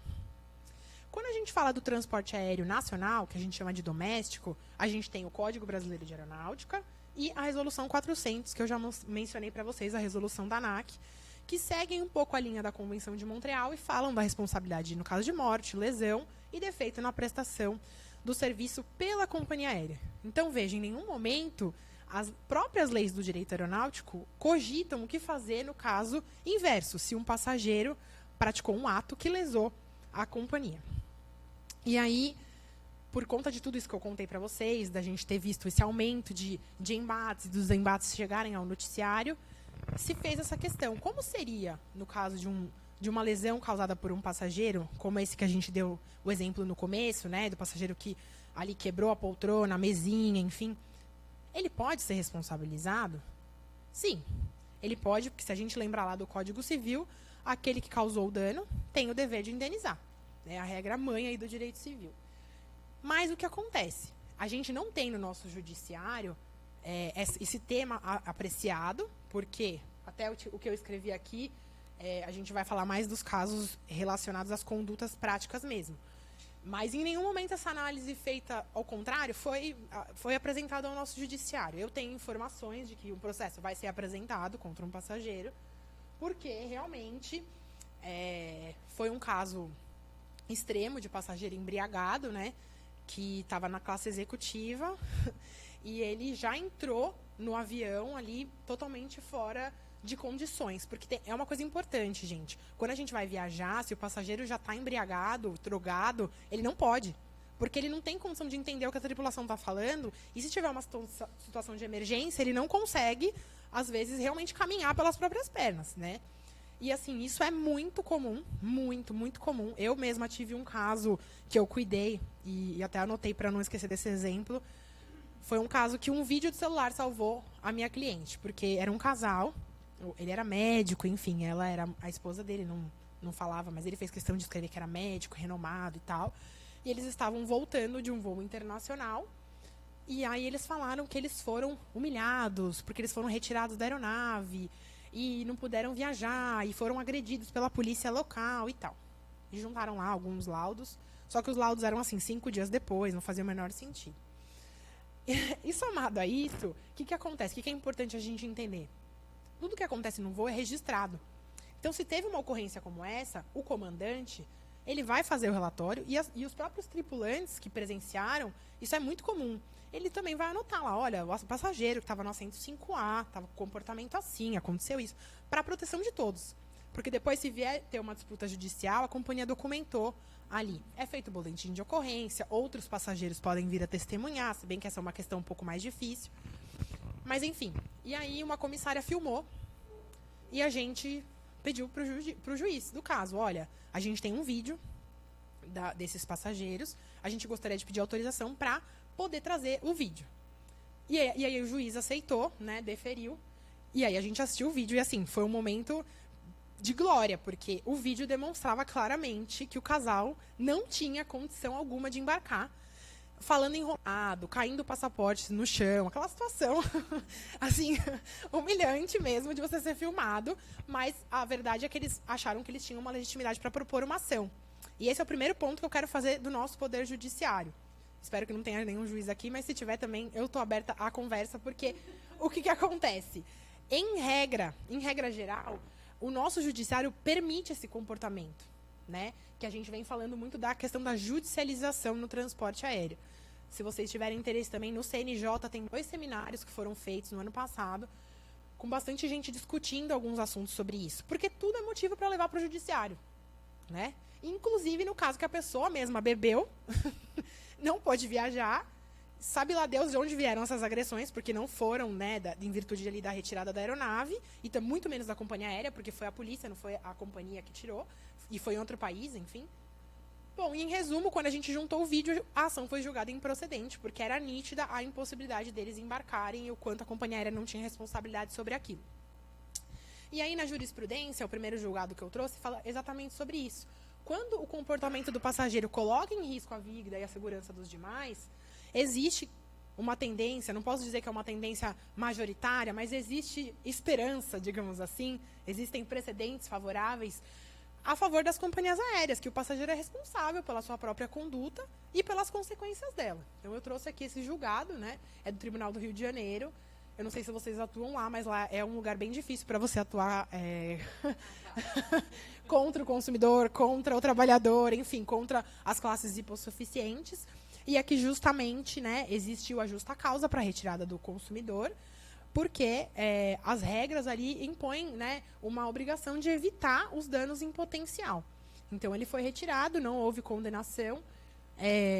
Quando a gente fala do transporte aéreo nacional, que a gente chama de doméstico, a gente tem o Código Brasileiro de Aeronáutica e a Resolução 400, que eu já mencionei para vocês, a resolução da ANAC, que seguem um pouco a linha da Convenção de Montreal e falam da responsabilidade no caso de morte, lesão e defeito na prestação do serviço pela companhia aérea. Então, veja, em nenhum momento as próprias leis do direito aeronáutico cogitam o que fazer no caso inverso, se um passageiro praticou um ato que lesou a companhia. E aí, por conta de tudo isso que eu contei para vocês, da gente ter visto esse aumento de embates, dos embates chegarem ao noticiário, se fez essa questão. Como seria, no caso de uma lesão causada por um passageiro, como esse que a gente deu o exemplo no começo, né, do passageiro que ali quebrou a poltrona, a mesinha, enfim. Ele pode ser responsabilizado? Sim. Ele pode, porque se a gente lembrar lá do Código Civil, aquele que causou o dano tem o dever de indenizar. É a regra mãe aí do direito civil. Mas o que acontece? A gente não tem no nosso judiciário esse tema apreciado, porque até o que eu escrevi aqui, a gente vai falar mais dos casos relacionados às condutas práticas mesmo. Mas em nenhum momento essa análise feita ao contrário foi apresentada ao nosso judiciário. Eu tenho informações de que o processo vai ser apresentado contra um passageiro, porque realmente foi um caso extremo de passageiro embriagado, né, que estava na classe executiva e ele já entrou no avião ali totalmente fora de condições, porque é uma coisa importante, gente. Quando a gente vai viajar, se o passageiro já está embriagado, drogado, ele não pode, porque ele não tem condição de entender o que a tripulação está falando, e se tiver uma situação de emergência, ele não consegue, às vezes, realmente caminhar pelas próprias pernas, né? E, assim, isso é muito comum, muito, muito comum. Eu mesma tive um caso que eu cuidei, e até anotei para não esquecer desse exemplo. Foi um caso que um vídeo de celular salvou a minha cliente, porque era um casal, ele era médico, enfim, ela era a esposa dele, não falava, mas ele fez questão de escrever que era médico, renomado e tal. E eles estavam voltando de um voo internacional, e aí eles falaram que eles foram humilhados, porque eles foram retirados da aeronave, e não puderam viajar, e foram agredidos pela polícia local e tal. E juntaram lá alguns laudos, só que os laudos eram assim, 5 dias depois, não fazia o menor sentido. E somado a isso, o que acontece? O que é importante a gente entender? Tudo que acontece no voo é registrado. Então, se teve uma ocorrência como essa, o comandante, ele vai fazer o relatório, e os próprios tripulantes que presenciaram, isso é muito comum, ele também vai anotar lá, olha, o passageiro que estava no assento 5A, estava com comportamento assim, aconteceu isso, para a proteção de todos. Porque depois, se vier ter uma disputa judicial, a companhia documentou ali. É feito boletim de ocorrência, outros passageiros podem vir a testemunhar, se bem que essa é uma questão um pouco mais difícil. Mas, enfim, e aí uma comissária filmou e a gente pediu para o juiz do caso, olha, a gente tem um vídeo desses passageiros, a gente gostaria de pedir autorização para poder trazer o vídeo. E aí o juiz aceitou, né, deferiu, e aí a gente assistiu o vídeo e, assim, foi um momento de glória, porque o vídeo demonstrava claramente que o casal não tinha condição alguma de embarcar, falando enrolado, caindo o passaporte no chão, aquela situação, assim, humilhante mesmo de você ser filmado, mas a verdade é que eles acharam que eles tinham uma legitimidade para propor uma ação. E esse é o primeiro ponto que eu quero fazer do nosso poder judiciário. Espero que não tenha nenhum juiz aqui, mas se tiver também, eu estou aberta à conversa, porque o que acontece? Em regra geral, o nosso judiciário permite esse comportamento, né? Que a gente vem falando muito da questão da judicialização no transporte aéreo. Se vocês tiverem interesse também, no CNJ tem 2 seminários que foram feitos no ano passado, com bastante gente discutindo alguns assuntos sobre isso. Porque tudo é motivo para levar para o judiciário, né? Inclusive no caso que a pessoa mesma bebeu, não pôde viajar, sabe lá Deus de onde vieram essas agressões, porque não foram, né, em virtude ali da retirada da aeronave, e muito menos da companhia aérea, porque foi a polícia, não foi a companhia que tirou, e foi em outro país, enfim. Bom, e em resumo, quando a gente juntou o vídeo, a ação foi julgada improcedente, porque era nítida a impossibilidade deles embarcarem e o quanto a companhia aérea não tinha responsabilidade sobre aquilo. E aí, na jurisprudência, o primeiro julgado que eu trouxe fala exatamente sobre isso. Quando o comportamento do passageiro coloca em risco a vida e a segurança dos demais, existe uma tendência, não posso dizer que é uma tendência majoritária, mas existe esperança, digamos assim, existem precedentes favoráveis a favor das companhias aéreas, que o passageiro é responsável pela sua própria conduta e pelas consequências dela. Então, eu trouxe aqui esse julgado, né? É do Tribunal do Rio de Janeiro. Eu não sei se vocês atuam lá, mas lá é um lugar bem difícil para você atuar contra o consumidor, contra o trabalhador, enfim, contra as classes hipossuficientes. E aqui, justamente, né, existiu a justa causa para a retirada do consumidor, porque as regras ali impõem, né, uma obrigação de evitar os danos em potencial. Então, ele foi retirado, não houve condenação,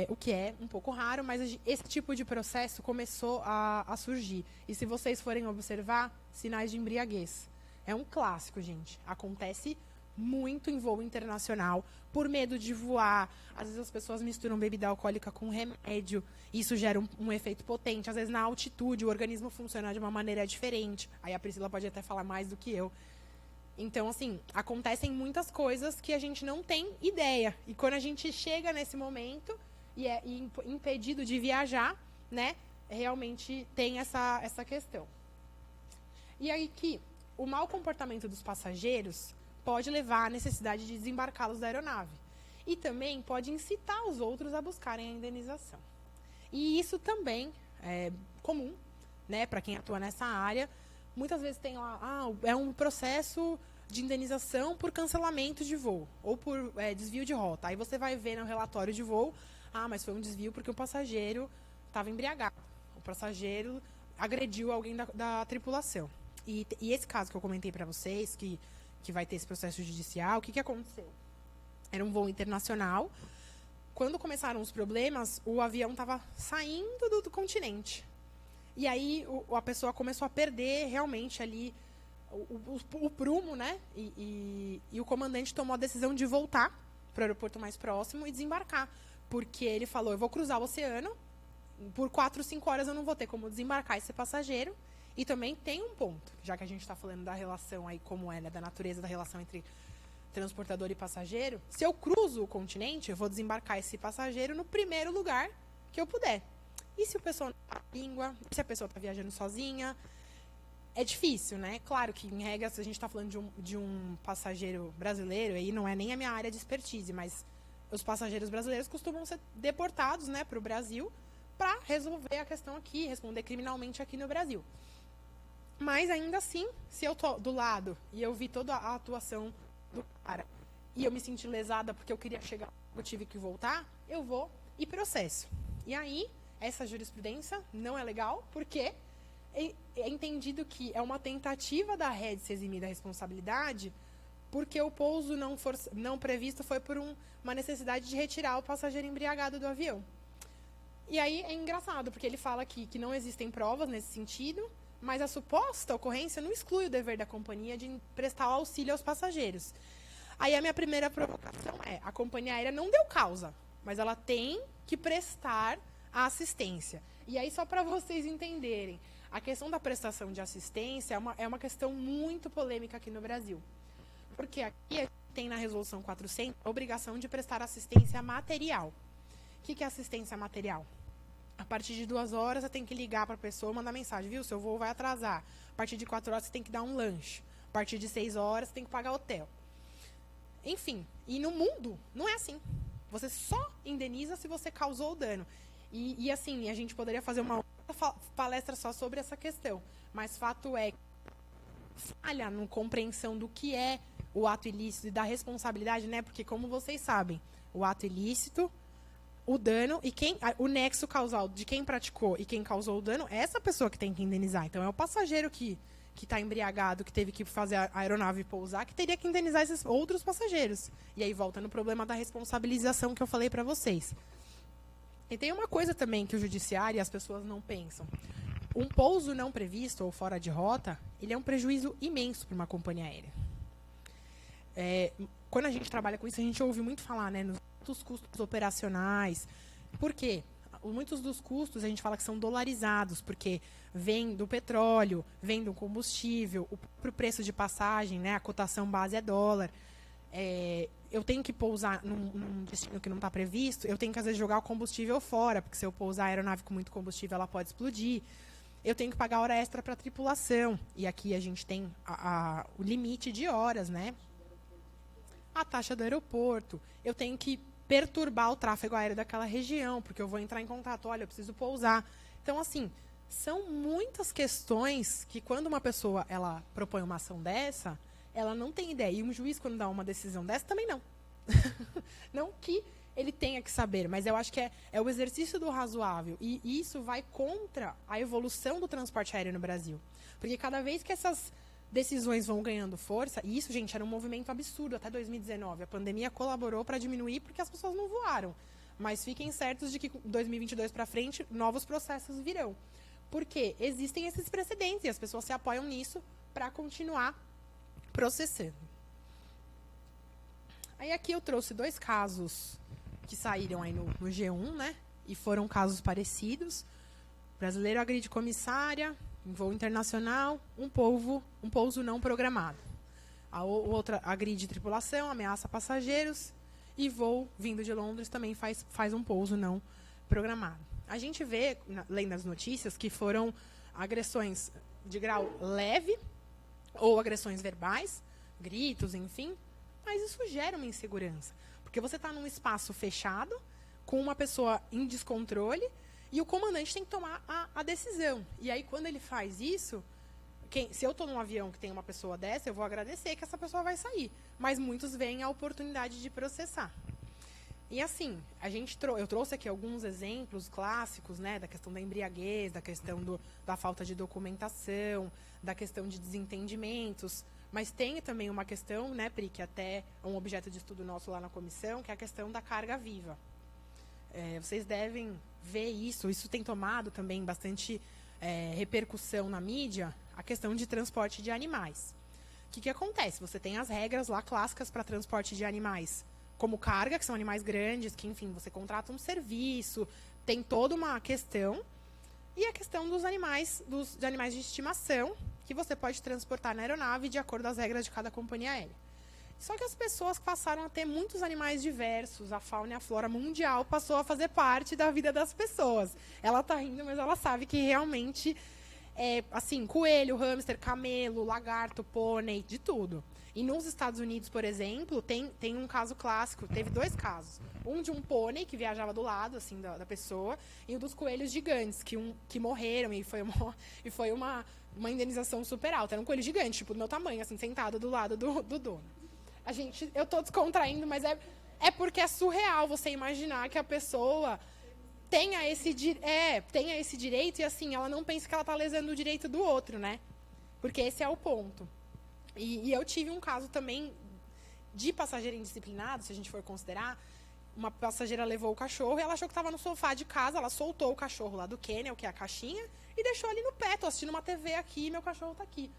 o que é um pouco raro, mas esse tipo de processo começou a surgir. E se vocês forem observar, sinais de embriaguez. É um clássico, gente. Acontece muito em voo internacional, por medo de voar. Às vezes as pessoas misturam bebida alcoólica com remédio, isso gera um efeito potente. Às vezes na altitude o organismo funciona de uma maneira diferente. Aí a Priscila pode até falar mais do que eu. Então, assim, acontecem muitas coisas que a gente não tem ideia. E quando a gente chega nesse momento e é impedido de viajar, né, realmente tem essa questão. E aí que o mau comportamento dos passageiros pode levar à necessidade de desembarcá-los da aeronave. E também pode incitar os outros a buscarem a indenização. E isso também é comum, né, para quem atua nessa área. Muitas vezes tem lá, é um processo de indenização por cancelamento de voo ou por desvio de rota. Aí você vai ver no relatório de voo, mas foi um desvio porque o passageiro estava embriagado. O passageiro agrediu alguém da tripulação. E esse caso que eu comentei para vocês, que vai ter esse processo judicial, o que aconteceu? Era um voo internacional. Quando começaram os problemas, o avião estava saindo do continente. E aí a pessoa começou a perder realmente ali o prumo, né? E o comandante tomou a decisão de voltar para o aeroporto mais próximo e desembarcar. Porque ele falou, eu vou cruzar o oceano, por 4, 5 horas eu não vou ter como desembarcar esse passageiro. E também tem um ponto, já que a gente está falando da relação aí, como é, né, da natureza da relação entre transportador e passageiro. Se eu cruzo o continente, eu vou desembarcar esse passageiro no primeiro lugar que eu puder. E se o pessoal não fala língua? Se a pessoa está viajando sozinha? É difícil, né? Claro que, em regra, se a gente está falando de um passageiro brasileiro, aí não é nem a minha área de expertise, mas os passageiros brasileiros costumam ser deportados, né, para o Brasil para resolver a questão aqui, responder criminalmente aqui no Brasil. Mas, ainda assim, se eu tô do lado e eu vi toda a atuação do cara e eu me senti lesada porque eu queria chegar, eu tive que voltar, eu vou e processo. E aí, essa jurisprudência não é legal porque é entendido que é uma tentativa da rede se eximir da responsabilidade porque o pouso não previsto foi por uma necessidade de retirar o passageiro embriagado do avião. E aí é engraçado, porque ele fala aqui que não existem provas nesse sentido, mas a suposta ocorrência não exclui o dever da companhia de prestar auxílio aos passageiros. Aí a minha primeira provocação a companhia aérea não deu causa, mas ela tem que prestar a assistência. E aí, só para vocês entenderem, a questão da prestação de assistência é uma questão muito polêmica aqui no Brasil. Porque aqui a gente tem na Resolução 400 a obrigação de prestar assistência material. O que é assistência material? A partir de 2 horas, você tem que ligar para a pessoa, mandar mensagem, viu? Seu voo vai atrasar. A partir de 4 horas, você tem que dar um lanche. A partir de 6 horas, você tem que pagar hotel. Enfim, e no mundo, não é assim. Você só indeniza se você causou o dano. E assim, a gente poderia fazer uma outra palestra só sobre essa questão. Mas fato é que falha na compreensão do que é o ato ilícito e da responsabilidade, né? Porque, como vocês sabem, o ato ilícito, o dano e o nexo causal de quem praticou e quem causou o dano é essa pessoa que tem que indenizar. Então, é o passageiro que está embriagado, que teve que fazer a aeronave pousar, que teria que indenizar esses outros passageiros. E aí volta no problema da responsabilização que eu falei para vocês. E tem uma coisa também que o judiciário e as pessoas não pensam. Um pouso não previsto ou fora de rota, ele é um prejuízo imenso para uma companhia aérea. Quando a gente trabalha com isso, a gente ouve muito falar, né, nos custos operacionais. Por quê? Muitos dos custos a gente fala que são dolarizados, porque vem do petróleo, vem do combustível, o próprio preço de passagem, né, a cotação base é dólar. Eu tenho que pousar num destino que não está previsto, eu tenho que, às vezes, jogar o combustível fora, porque se eu pousar a aeronave com muito combustível, ela pode explodir. Eu tenho que pagar hora extra para a tripulação. E aqui a gente tem o limite de horas, né? A taxa do aeroporto. Eu tenho que perturbar o tráfego aéreo daquela região, porque eu vou entrar em contato, olha, eu preciso pousar. Então, assim, são muitas questões que, quando uma pessoa ela propõe uma ação dessa, ela não tem ideia. E um juiz, quando dá uma decisão dessa, também não. Não que ele tenha que saber, mas eu acho que é o exercício do razoável. E isso vai contra a evolução do transporte aéreo no Brasil. Porque cada vez que essas decisões vão ganhando força, e isso, gente, era um movimento absurdo até 2019. A pandemia colaborou para diminuir porque as pessoas não voaram. Mas fiquem certos de que 2022 para frente, novos processos virão. Porque existem esses precedentes e as pessoas se apoiam nisso para continuar processando. Aí aqui eu trouxe 2 casos que saíram aí no G1, né? E foram casos parecidos. Brasileiro agride comissária, em voo internacional, um pouso não programado. A outra agride tripulação, ameaça passageiros, e voo vindo de Londres também faz um pouso não programado. A gente vê, lendo as notícias, que foram agressões de grau leve ou agressões verbais, gritos, enfim, mas isso gera uma insegurança. Porque você está num espaço fechado, com uma pessoa em descontrole, e o comandante tem que tomar a decisão. E aí, quando ele faz isso, se eu estou num avião que tem uma pessoa dessa, eu vou agradecer que essa pessoa vai sair. Mas muitos veem a oportunidade de processar. E assim, eu trouxe aqui alguns exemplos clássicos, né, da questão da embriaguez, da questão da falta de documentação, da questão de desentendimentos. Mas tem também uma questão, né, Pri, que até é um objeto de estudo nosso lá na comissão, que é a questão da carga viva. Vocês devem ver isso tem tomado também bastante repercussão na mídia, a questão de transporte de animais. O que acontece? Você tem as regras lá clássicas para transporte de animais, como carga, que são animais grandes, que, enfim, você contrata um serviço, tem toda uma questão, e a questão dos animais de estimação, que você pode transportar na aeronave de acordo com as regras de cada companhia aérea. Só que as pessoas passaram a ter muitos animais diversos, a fauna e a flora mundial passou a fazer parte da vida das pessoas. Ela está rindo, mas ela sabe que realmente assim, coelho, hamster, camelo, lagarto, pônei, de tudo. E nos Estados Unidos, por exemplo, tem um caso clássico, teve 2 casos. Um de um pônei que viajava do lado, assim, da pessoa, e um dos coelhos gigantes, que morreram, e foi uma indenização super alta. Era um coelho gigante, tipo, do meu tamanho, assim, sentado do lado do dono. Eu tô descontraindo, mas é porque é surreal você imaginar que a pessoa tenha esse direito e, assim, ela não pensa que ela está lesando o direito do outro, né? Porque esse é o ponto. E eu tive um caso também de passageiro indisciplinado, se a gente for considerar. Uma passageira levou o cachorro e ela achou que estava no sofá de casa, ela soltou o cachorro lá do kennel, que é a caixinha, e deixou ali no pé. Tô assistindo uma TV aqui e meu cachorro está aqui.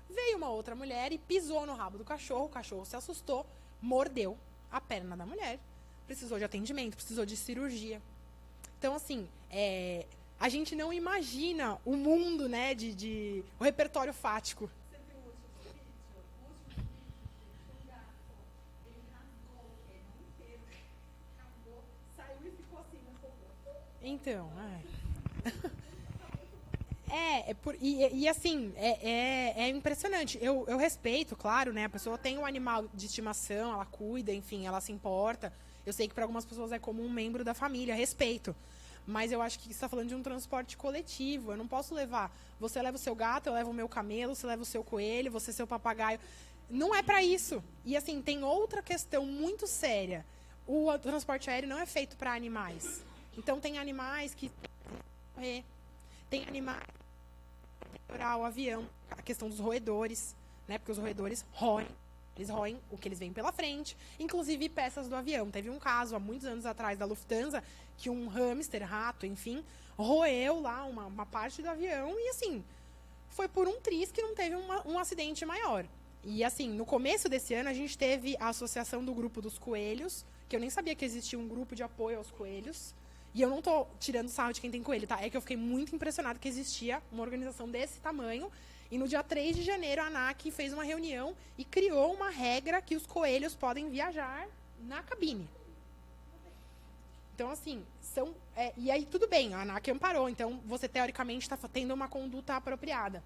Veio uma outra mulher e pisou no rabo do cachorro, o cachorro se assustou, mordeu a perna da mulher, precisou de atendimento, precisou de cirurgia. Então, assim, a gente não imagina o mundo, né, o repertório fático. Você viu o último vídeo? Um gato, ele rasgou o kennel inteiro, acabou, saiu e ficou assim no fogão. Então, assim, é impressionante. Eu respeito, claro, né? A pessoa tem um animal de estimação, ela cuida, enfim, ela se importa. Eu sei que para algumas pessoas é como um membro da família, respeito. Mas eu acho que você está falando de um transporte coletivo. Eu não posso levar. Você leva o seu gato, eu levo o meu camelo, você leva o seu coelho, você seu papagaio. Não é para isso. E, assim, tem outra questão muito séria. O transporte aéreo não é feito para animais. Então, tem animais que morrer. Tem animais o avião, a questão dos roedores, né? Porque os roedores roem. Eles roem o que eles veem pela frente, inclusive peças do avião. Teve um caso, há muitos anos atrás, da Lufthansa, que um hamster, rato, enfim, roeu lá uma parte do avião e, assim, foi por um triz que não teve um acidente maior. E, assim, no começo desse ano, a gente teve a associação do Grupo dos Coelhos, que eu nem sabia que existia um grupo de apoio aos coelhos. E eu não tô tirando sarro de quem tem coelho, tá? É que eu fiquei muito impressionada que existia uma organização desse tamanho. E no dia 3 de janeiro, a ANAC fez uma reunião e criou uma regra que os coelhos podem viajar na cabine. Então, assim, e aí tudo bem, a ANAC amparou. Então, você, teoricamente, está tendo uma conduta apropriada.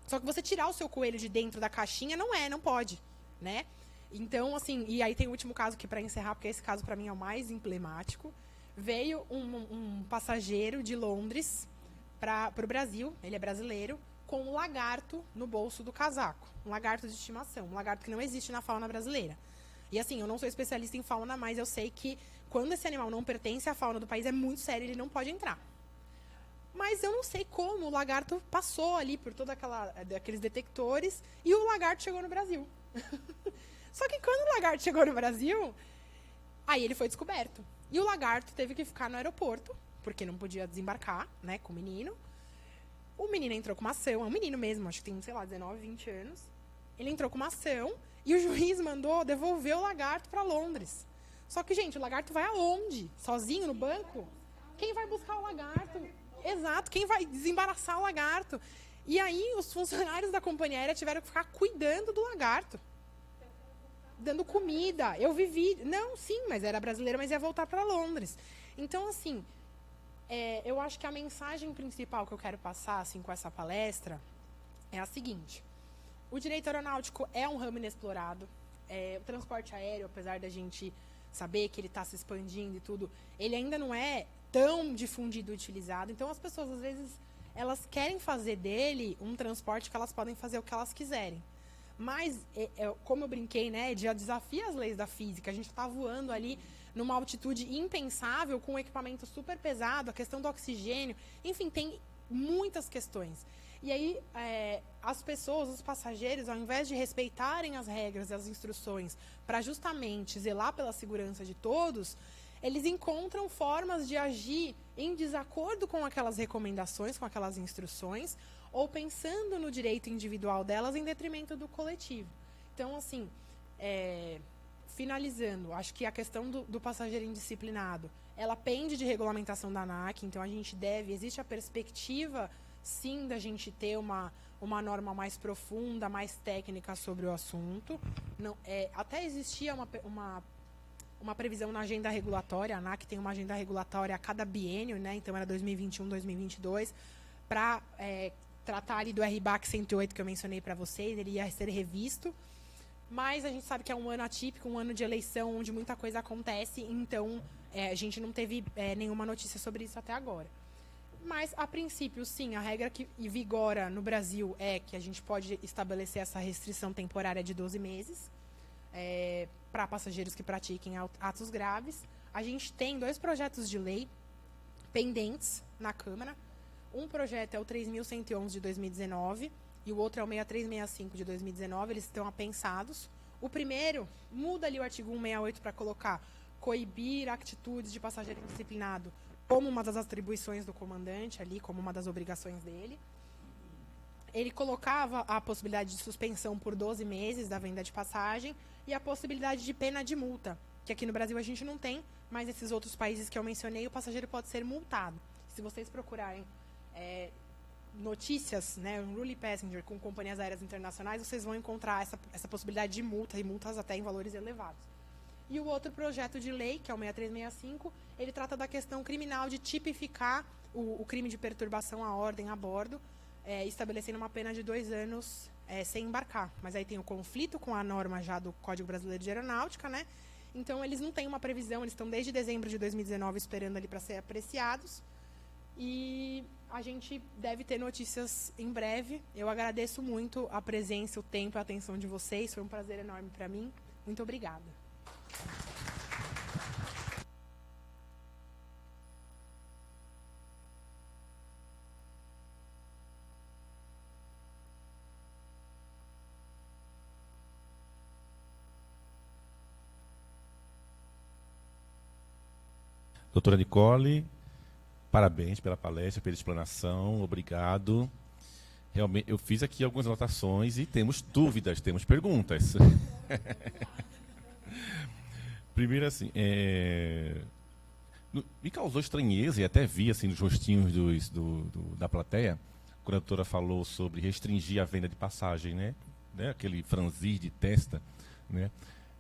Só que você tirar o seu coelho de dentro da caixinha não pode, né? Então, assim, e aí tem o último caso que, para encerrar, porque esse caso, para mim, é o mais emblemático. Veio um passageiro de Londres para o Brasil, ele é brasileiro, com um lagarto no bolso do casaco. Um lagarto de estimação, um lagarto que não existe na fauna brasileira. E, assim, eu não sou especialista em fauna, mas eu sei que quando esse animal não pertence à fauna do país, é muito sério, ele não pode entrar. Mas eu não sei como o lagarto passou ali por todos aqueles detectores e o lagarto chegou no Brasil. Só que quando o lagarto chegou no Brasil, aí ele foi descoberto. E o lagarto teve que ficar no aeroporto, porque não podia desembarcar, né, com o menino. O menino entrou com uma ação, é um menino mesmo, acho que tem, sei lá, 19, 20 anos. Ele entrou com uma ação E o juiz mandou devolver o lagarto para Londres. Só que, gente, o lagarto vai aonde? Sozinho no banco? Quem vai buscar o lagarto? Exato, quem vai desembaraçar o lagarto? E aí os funcionários da companhia aérea tiveram que ficar cuidando do lagarto. Dando comida. Eu vivi... Não, sim, mas era brasileira, mas ia voltar para Londres. Então, assim, eu acho que a mensagem principal que eu quero passar assim, com essa palestra é a seguinte. O direito aeronáutico é um ramo inexplorado. O transporte aéreo, apesar da gente saber que ele está se expandindo e tudo, ele ainda não é tão difundido e utilizado. Então, as pessoas, às vezes, elas querem fazer dele um transporte que elas podem fazer o que elas quiserem. Mas, como eu brinquei, né, já desafia as leis da física. A gente está voando ali numa altitude impensável, com um equipamento super pesado, a questão do oxigênio. Enfim, tem muitas questões. E aí, as pessoas, os passageiros, ao invés de respeitarem as regras e as instruções para justamente zelar pela segurança de todos, eles encontram formas de agir em desacordo com aquelas recomendações, com aquelas instruções, ou pensando no direito individual delas em detrimento do coletivo. Então, assim, finalizando, acho que a questão do passageiro indisciplinado, ela pende de regulamentação da ANAC, então existe a perspectiva, sim, da gente ter uma norma mais profunda, mais técnica sobre o assunto. Não, até existia uma previsão na agenda regulatória, a ANAC tem uma agenda regulatória a cada biênio, né? Então era 2021, 2022, para tratar ali do RBAC 108 que eu mencionei para vocês, ele ia ser revisto, mas a gente sabe que é um ano atípico, um ano de eleição, onde muita coisa acontece, então a gente não teve nenhuma notícia sobre isso até agora. Mas, a princípio, sim, a regra que vigora no Brasil é que a gente pode estabelecer essa restrição temporária de 12 meses para passageiros que pratiquem atos graves. A gente tem 2 projetos de lei pendentes na Câmara. Um projeto é o 3.111 de 2019 e o outro é o 6365 de 2019. Eles estão apensados. O primeiro muda ali o artigo 168 para colocar coibir atitudes de passageiro indisciplinado como uma das atribuições do comandante ali, como uma das obrigações dele. Ele colocava a possibilidade de suspensão por 12 meses da venda de passagem e a possibilidade de pena de multa, que aqui no Brasil a gente não tem, mas nesses outros países que eu mencionei, o passageiro pode ser multado. Se vocês procurarem notícias, né, Unruly Passenger com companhias aéreas internacionais, vocês vão encontrar essa possibilidade de multa, e multas até em valores elevados. E o outro projeto de lei, que é o 6365, ele trata da questão criminal de tipificar o crime de perturbação à ordem a bordo, estabelecendo uma pena de 2 anos sem embarcar. Mas aí tem o conflito com a norma já do Código Brasileiro de Aeronáutica, né? Então, eles não têm uma previsão, eles estão desde dezembro de 2019 esperando ali para ser apreciados. E a gente deve ter notícias em breve. Eu agradeço muito a presença, o tempo e a atenção de vocês. Foi um prazer enorme para mim. Muito obrigada. Doutora Nicole, parabéns pela palestra, pela explanação, obrigado. Realmente, eu fiz aqui algumas anotações e temos dúvidas, temos perguntas. Primeiro, assim, me causou estranheza e até vi assim, nos rostinhos da plateia, quando a doutora falou sobre restringir a venda de passagem, né? Aquele franzir de testa, né?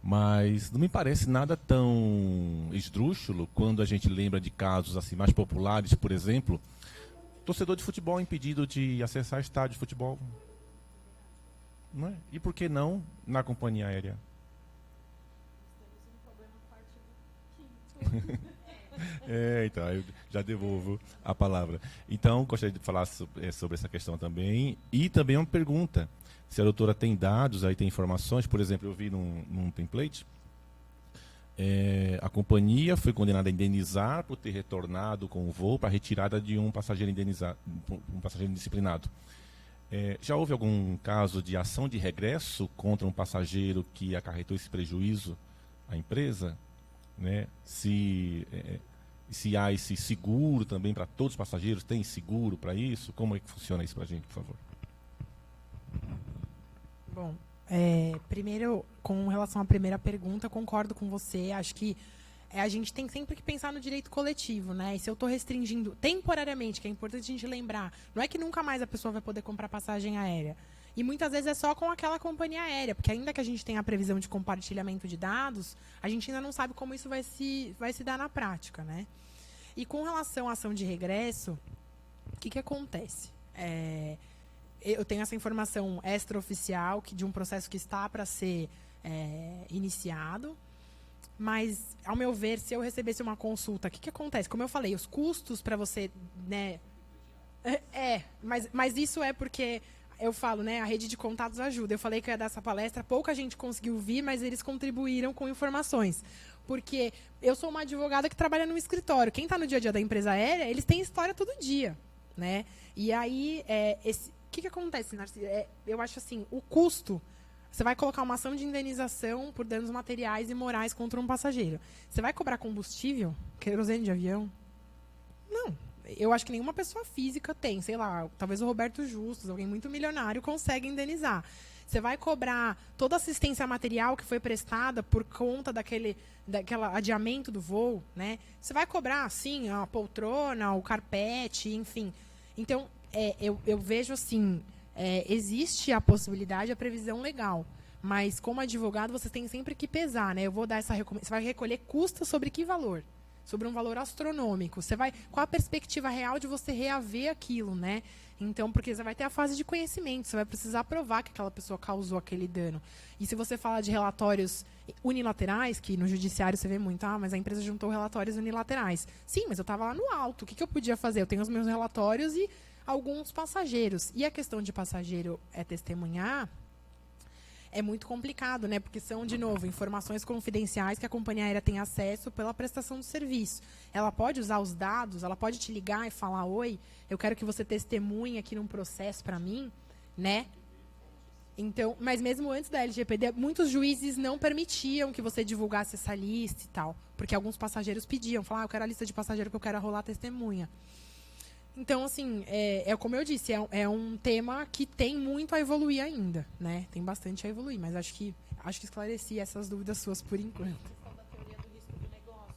Mas não me parece nada tão esdrúxulo quando a gente lembra de casos assim mais populares, por exemplo, torcedor de futebol impedido de acessar estádio de futebol. Não é? E por que não na companhia aérea? Então, eu já devolvo a palavra. Então, gostaria de falar sobre essa questão também. E também uma pergunta. Se a doutora tem dados, aí tem informações, por exemplo, eu vi num template, a companhia foi condenada a indenizar por ter retornado com o voo para a retirada de um passageiro indisciplinado. Já houve algum caso de ação de regresso contra um passageiro que acarretou esse prejuízo à empresa? Né? Se há esse seguro também para todos os passageiros, tem seguro para isso? Como é que funciona isso para a gente, por favor? Bom, Primeiro, com relação à primeira pergunta, concordo com você. Acho que a gente tem sempre que pensar no direito coletivo, né? E se eu estou restringindo temporariamente, que é importante a gente lembrar, não é que nunca mais a pessoa vai poder comprar passagem aérea. E muitas vezes é só com aquela companhia aérea, porque ainda que a gente tenha a previsão de compartilhamento de dados, a gente ainda não sabe como isso vai se dar na prática, né? E com relação à ação de regresso, o que acontece? Eu tenho essa informação extraoficial de um processo que está para ser iniciado, mas, ao meu ver, se eu recebesse uma consulta, o que acontece? Como eu falei, os custos para você, né? Mas isso é porque eu falo, né? A rede de contatos ajuda. Eu falei que eu ia dar essa palestra, pouca gente conseguiu vir, mas eles contribuíram com informações. Porque eu sou uma advogada que trabalha num escritório. Quem está no dia a dia da empresa aérea, eles têm história todo dia, né? E aí, o que acontece, Narciso? Eu acho assim, o custo. Você vai colocar uma ação de indenização por danos materiais e morais contra um passageiro. Você vai cobrar combustível? Querosene de avião? Não. Eu acho que nenhuma pessoa física tem. Sei lá, talvez o Roberto Justus, alguém muito milionário, consegue indenizar. Você vai cobrar toda a assistência material que foi prestada por conta daquele adiamento do voo, né? Você vai cobrar, sim, a poltrona, o carpete, enfim. Então, eu vejo assim... existe a possibilidade, a previsão legal. Mas, como advogado, você tem sempre que pesar, né? Eu vou dar essa recomendação. Você vai recolher custos sobre que valor? Sobre um valor astronômico. Qual a perspectiva real de você reaver aquilo, né? Então, porque você vai ter a fase de conhecimento, você vai precisar provar que aquela pessoa causou aquele dano. E se você fala de relatórios unilaterais, que no judiciário você vê muito, mas a empresa juntou relatórios unilaterais. Sim, mas eu estava lá no alto. O que eu podia fazer? Eu tenho os meus relatórios e alguns passageiros. E a questão de passageiro testemunhar é muito complicado, né? Porque são, de novo, informações confidenciais que a companhia aérea tem acesso pela prestação do serviço. Ela pode usar os dados, ela pode te ligar e falar, oi, eu quero que você testemunhe aqui num processo para mim, né? Então, mas mesmo antes da LGPD, muitos juízes não permitiam que você divulgasse essa lista e tal. Porque alguns passageiros pediam, falavam, eu quero a lista de passageiro que eu quero rolar testemunha. Então, assim, como eu disse, é um tema que tem muito a evoluir ainda, né? Tem bastante a evoluir, mas acho que esclareci essas dúvidas suas por enquanto. A questão da teoria do risco de negócio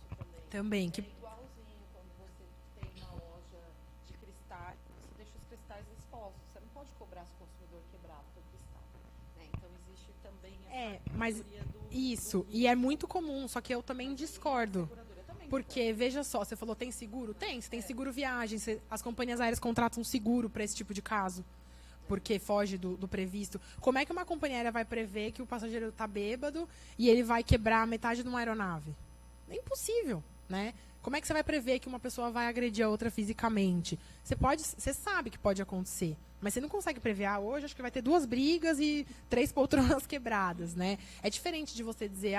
Também. É igualzinho quando você tem uma loja de cristais, você deixa os cristais expostos. Você não pode cobrar se o consumidor quebrar o cristal, né? Então, existe também essa teoria do... Isso, e é muito comum, só que eu também discordo. Porque, veja só, você falou, tem seguro? Tem, você tem seguro viagem, as companhias aéreas contratam seguro para esse tipo de caso, porque foge do previsto. Como é que uma companhia aérea vai prever que o passageiro está bêbado e ele vai quebrar metade de uma aeronave? É impossível, né? Como é que você vai prever que uma pessoa vai agredir a outra fisicamente? Você sabe que pode acontecer, mas você não consegue prever, hoje acho que vai ter 2 brigas e 3 poltronas quebradas, né? É diferente de você dizer,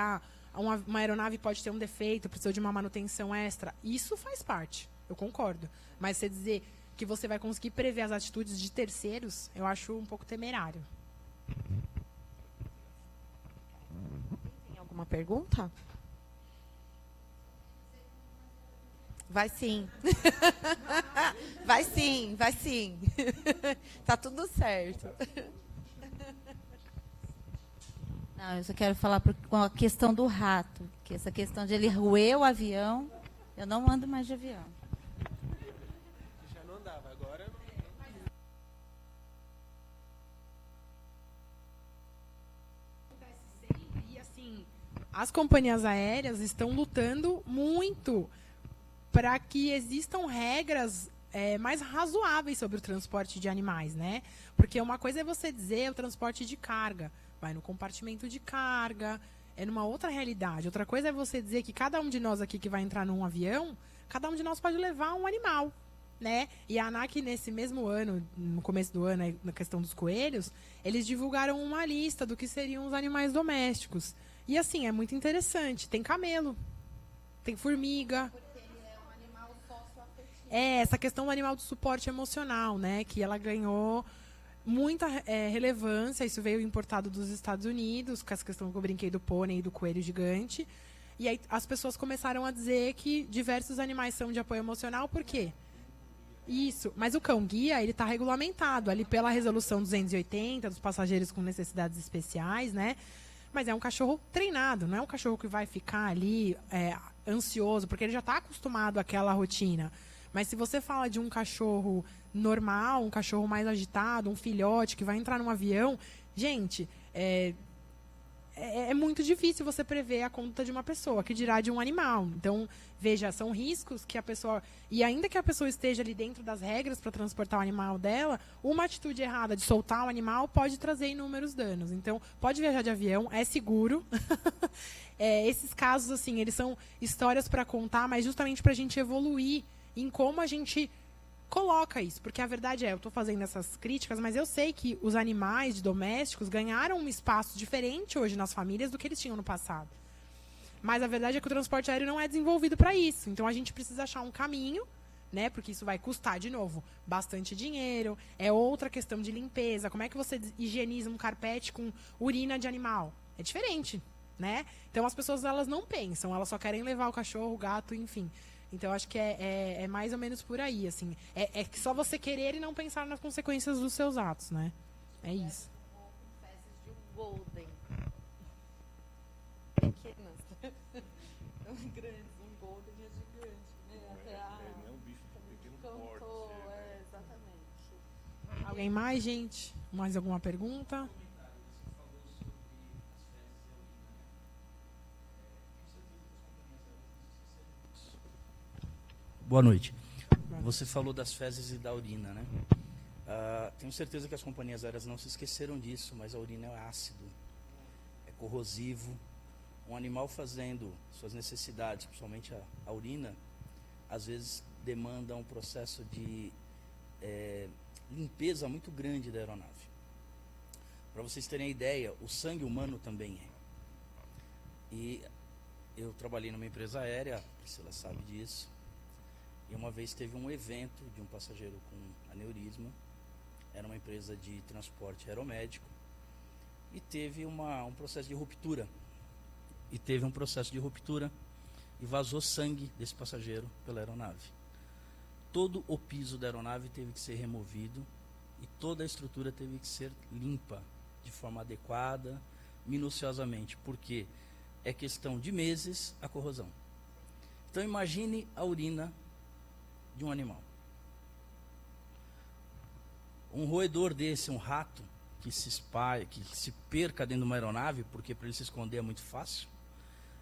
uma aeronave pode ter um defeito, precisa de uma manutenção extra. Isso faz parte, eu concordo. Mas você dizer que você vai conseguir prever as atitudes de terceiros, eu acho um pouco temerário. Tem alguma pergunta? Vai sim. Vai sim, vai sim. Tá tudo certo. Não, eu só quero falar com a questão do rato, que essa questão de ele roer o avião, eu não ando mais de avião. Já não andava, agora... E assim, as companhias aéreas estão lutando muito para que existam regras mais razoáveis sobre o transporte de animais, né? Porque uma coisa é você dizer o transporte de carga, vai no compartimento de carga, é numa outra realidade. Outra coisa é você dizer que cada um de nós aqui que vai entrar num avião, cada um de nós pode levar um animal, né? E a ANAC, nesse mesmo ano, no começo do ano, na questão dos coelhos, eles divulgaram uma lista do que seriam os animais domésticos. E assim, é muito interessante. Tem camelo, tem formiga. Porque ele é um animal socioafetivo. Essa questão do animal de suporte emocional, né? Que ela ganhou muita relevância. Isso veio importado dos Estados Unidos, com essa questão que eu brinquei do pônei e do coelho gigante. E aí as pessoas começaram a dizer que diversos animais são de apoio emocional. Por quê? Isso, mas o cão-guia, ele está regulamentado ali pela resolução 280 dos passageiros com necessidades especiais, né? Mas é um cachorro treinado, não é um cachorro que vai ficar ali ansioso, porque ele já está acostumado àquela rotina. Mas se você fala de um cachorro normal, um cachorro mais agitado, um filhote que vai entrar num avião, gente, é muito difícil você prever a conduta de uma pessoa, que dirá de um animal. Então, veja, são riscos que a pessoa... E ainda que a pessoa esteja ali dentro das regras para transportar o animal dela, uma atitude errada de soltar o animal pode trazer inúmeros danos. Então, pode viajar de avião, é seguro. Esses casos, assim, eles são histórias para contar, mas justamente para a gente evoluir em como a gente coloca isso, porque a verdade eu estou fazendo essas críticas, mas eu sei que os animais domésticos ganharam um espaço diferente hoje nas famílias do que eles tinham no passado. Mas a verdade é que o transporte aéreo não é desenvolvido para isso. Então a gente precisa achar um caminho, né? Porque isso vai custar, de novo, bastante dinheiro. É outra questão de limpeza. Como é que você higieniza um carpete com urina de animal? É diferente, né? Então as pessoas elas não pensam, elas só querem levar o cachorro, o gato, enfim. Então, acho que é mais ou menos por aí, assim. É que só você querer e não pensar nas consequências dos seus atos, né? É isso. Fezes de um golden. Pequenas. Grandes, um golden é gigante, né? Até Não é um bicho pequeno porte. Exatamente. Alguém mais, gente? Mais alguma pergunta? Boa noite. Você falou das fezes e da urina, né? Tenho certeza que as companhias aéreas não se esqueceram disso, mas a urina é ácido, é corrosivo. Um animal fazendo suas necessidades, principalmente a urina, às vezes demanda um processo de limpeza muito grande da aeronave. Para vocês terem a ideia, o sangue humano também é. E eu trabalhei numa empresa aérea, a Priscila sabe disso. E uma vez teve um evento de um passageiro com aneurisma, era uma empresa de transporte aeromédico, e teve um processo de ruptura. E vazou sangue desse passageiro pela aeronave. Todo o piso da aeronave teve que ser removido e toda a estrutura teve que ser limpa de forma adequada, minuciosamente, porque é questão de meses a corrosão. Então imagine a urina de um animal. Um roedor desse, um rato, que se espalha, que se perca dentro de uma aeronave, porque para ele se esconder é muito fácil,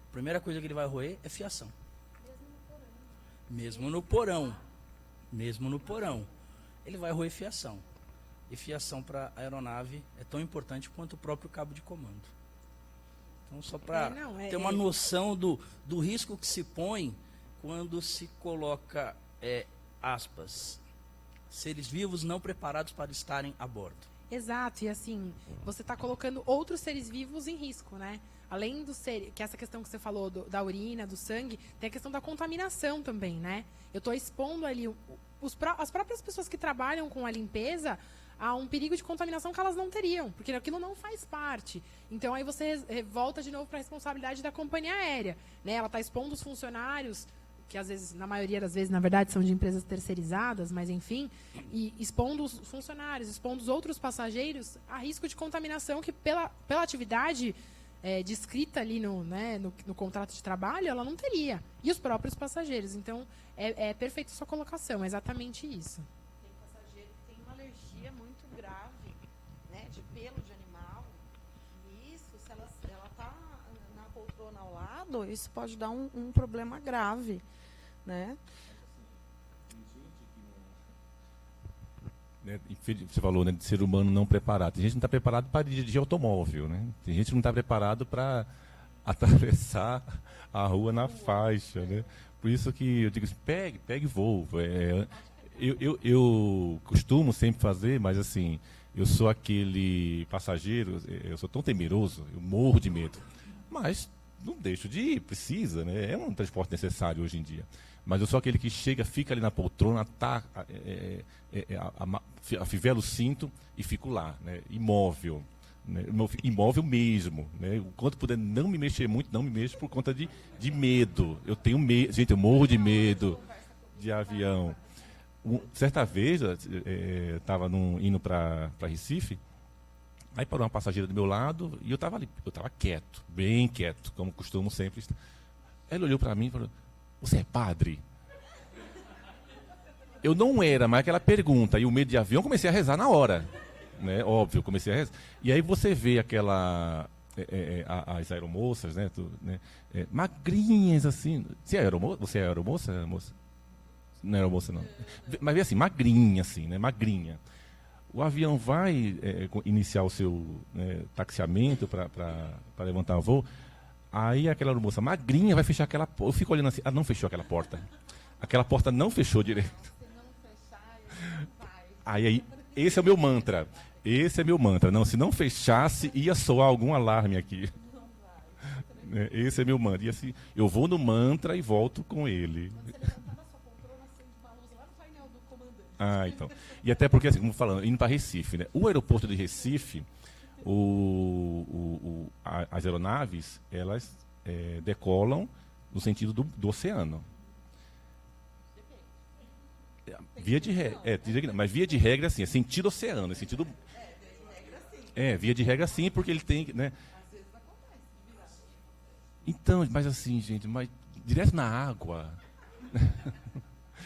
a primeira coisa que ele vai roer é fiação. Mesmo no porão. Ele vai roer fiação. E fiação para a aeronave é tão importante quanto o próprio cabo de comando. Então, só para ter uma noção do risco que se põe quando se coloca, aspas, seres vivos não preparados para estarem a bordo. Exato, e assim, você está colocando outros seres vivos em risco, né? Além do ser, que essa questão que você falou da urina, do sangue, tem a questão da contaminação também, né? Eu estou expondo ali as próprias pessoas que trabalham com a limpeza a um perigo de contaminação que elas não teriam, porque aquilo não faz parte. Então aí você volta de novo para a responsabilidade da companhia aérea, né? Ela está expondo os funcionários, que às vezes, na maioria das vezes, na verdade, são de empresas terceirizadas, mas enfim, e expondo os funcionários, expondo os outros passageiros a risco de contaminação que pela atividade descrita ali no contrato de trabalho, ela não teria. E os próprios passageiros. Então, é perfeita a sua colocação, é exatamente isso. Tem passageiro que tem uma alergia muito grave, né, de pelo de animal. E isso, se ela está na poltrona ao lado, isso pode dar um problema grave, né? Você falou, né, de ser humano não preparado. Tem gente que não está preparado para dirigir automóvel, né? Tem gente que não está preparado para atravessar a rua na faixa, né? Por isso que eu digo assim, pegue voo. Eu costumo sempre fazer, mas assim, eu sou aquele passageiro, eu sou tão temeroso, eu morro de medo. Mas não deixo de ir, precisa, né? É um transporte necessário hoje em dia. Mas eu sou aquele que chega, fica ali na poltrona, afivela o cinto e fico lá, né? Imóvel. Né? Imóvel mesmo. Né? O quanto puder não me mexer muito, não me mexo por conta de medo. Eu tenho medo. Gente, eu morro de medo de avião. Certa vez, estava indo para Recife, aí parou uma passageira do meu lado e eu estava ali, eu estava quieto, bem quieto, como costumo sempre. Ela olhou para mim e falou: "Você é padre?" Eu não era, mas aquela pergunta e o medo de avião, comecei a rezar na hora, né? Óbvio, comecei a rezar. E aí você vê as aeromoças, né? Magrinhas assim. Você é aeromoça? Você é aeromoça, moça? Não é aeromoça, não. Mas vê assim, magrinha, assim, né? Magrinha. O avião vai iniciar o seu taxiamento para levantar o voo. Aí aquela aeromoça magrinha vai fechar aquela porta. Eu fico olhando assim, não fechou aquela porta. Aquela porta não fechou direito. Aí, esse é o meu mantra. Esse é meu mantra. Não, se não fechasse, ia soar algum alarme aqui. Esse é meu mantra. E assim, eu vou no mantra e volto com ele. Ah, então. E até porque, assim, como falando, indo para Recife, né? O aeroporto de Recife, as aeronaves, elas decolam no sentido do oceano. Via de regra, mas via de regra assim, é sentido oceano, é sentido. Via de regra sim, porque ele tem, né? Então, mas assim, gente, mas direto na água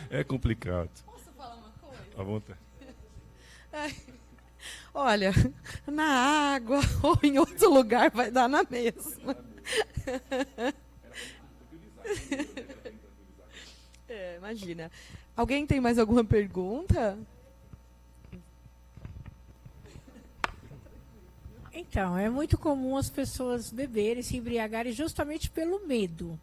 é complicado. Posso falar uma coisa? À vontade. Olha, na água ou em outro lugar vai dar na mesma. Imagina. Alguém tem mais alguma pergunta? Então, é muito comum as pessoas beberem, se embriagarem justamente pelo medo.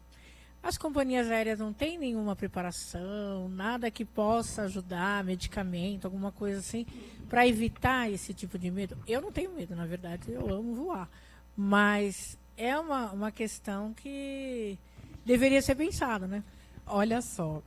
As companhias aéreas não têm nenhuma preparação, nada que possa ajudar, medicamento, alguma coisa assim, para evitar esse tipo de medo. Eu não tenho medo, na verdade, eu amo voar. Mas é uma questão que deveria ser pensada, né? Olha só,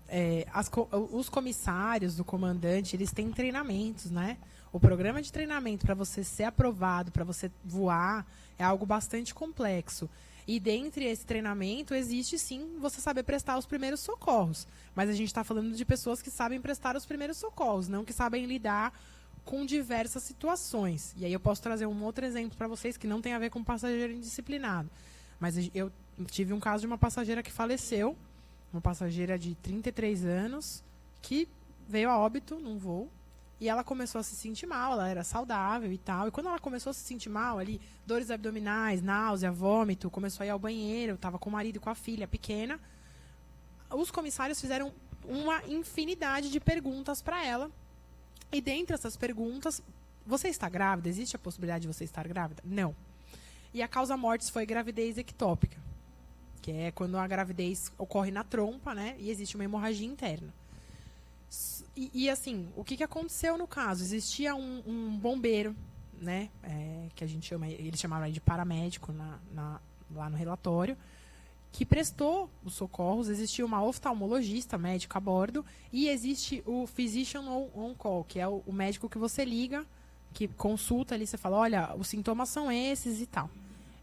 os comissários do comandante, eles têm treinamentos, né? O programa de treinamento para você ser aprovado, para você voar, é algo bastante complexo. E dentre esse treinamento, existe sim você saber prestar os primeiros socorros. Mas a gente está falando de pessoas que sabem prestar os primeiros socorros, não que sabem lidar com diversas situações. E aí eu posso trazer um outro exemplo para vocês que não tem a ver com passageiro indisciplinado. Mas eu tive um caso de uma passageira que faleceu, uma passageira de 33 anos, que veio a óbito num voo, e ela começou a se sentir mal, ela era saudável e tal, e quando ela começou a se sentir mal ali, dores abdominais, náusea, vômito, começou a ir ao banheiro, estava com o marido e com a filha pequena, os comissários fizeram uma infinidade de perguntas para ela, e dentre essas perguntas, você está grávida? Existe a possibilidade de você estar grávida? Não. E a causa mortis foi gravidez ectópica, que é quando a gravidez ocorre na trompa, né? E existe uma hemorragia interna. E assim, o que aconteceu no caso? Existia um bombeiro, né? Que a gente chama, eles chamavam de paramédico lá no relatório, que prestou os socorros. Existia uma oftalmologista, médico a bordo, e existe o physician on call, que é o médico que você liga, que consulta ali, você fala, olha, os sintomas são esses e tal.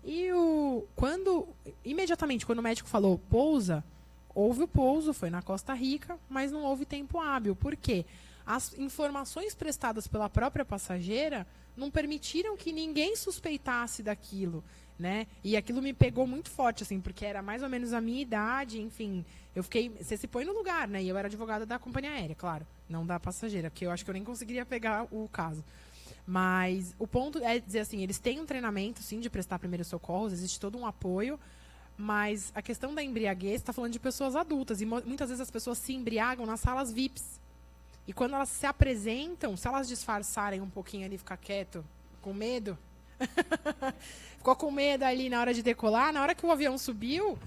E imediatamente, quando o médico falou pousa, houve o pouso, foi na Costa Rica, mas não houve tempo hábil. Por quê? As informações prestadas pela própria passageira não permitiram que ninguém suspeitasse daquilo, né? E aquilo me pegou muito forte, assim, porque era mais ou menos a minha idade, enfim. Você se põe no lugar, né? E eu era advogada da companhia aérea, claro, não da passageira, porque eu acho que eu nem conseguiria pegar o caso. Mas o ponto é dizer assim, eles têm um treinamento, sim, de prestar primeiros socorros, existe todo um apoio, mas a questão da embriaguez está falando de pessoas adultas, e muitas vezes as pessoas se embriagam nas salas VIPs. E quando elas se apresentam, se elas disfarçarem um pouquinho ali, ficar quieto, com medo, ficou com medo ali na hora de decolar, na hora que o avião subiu,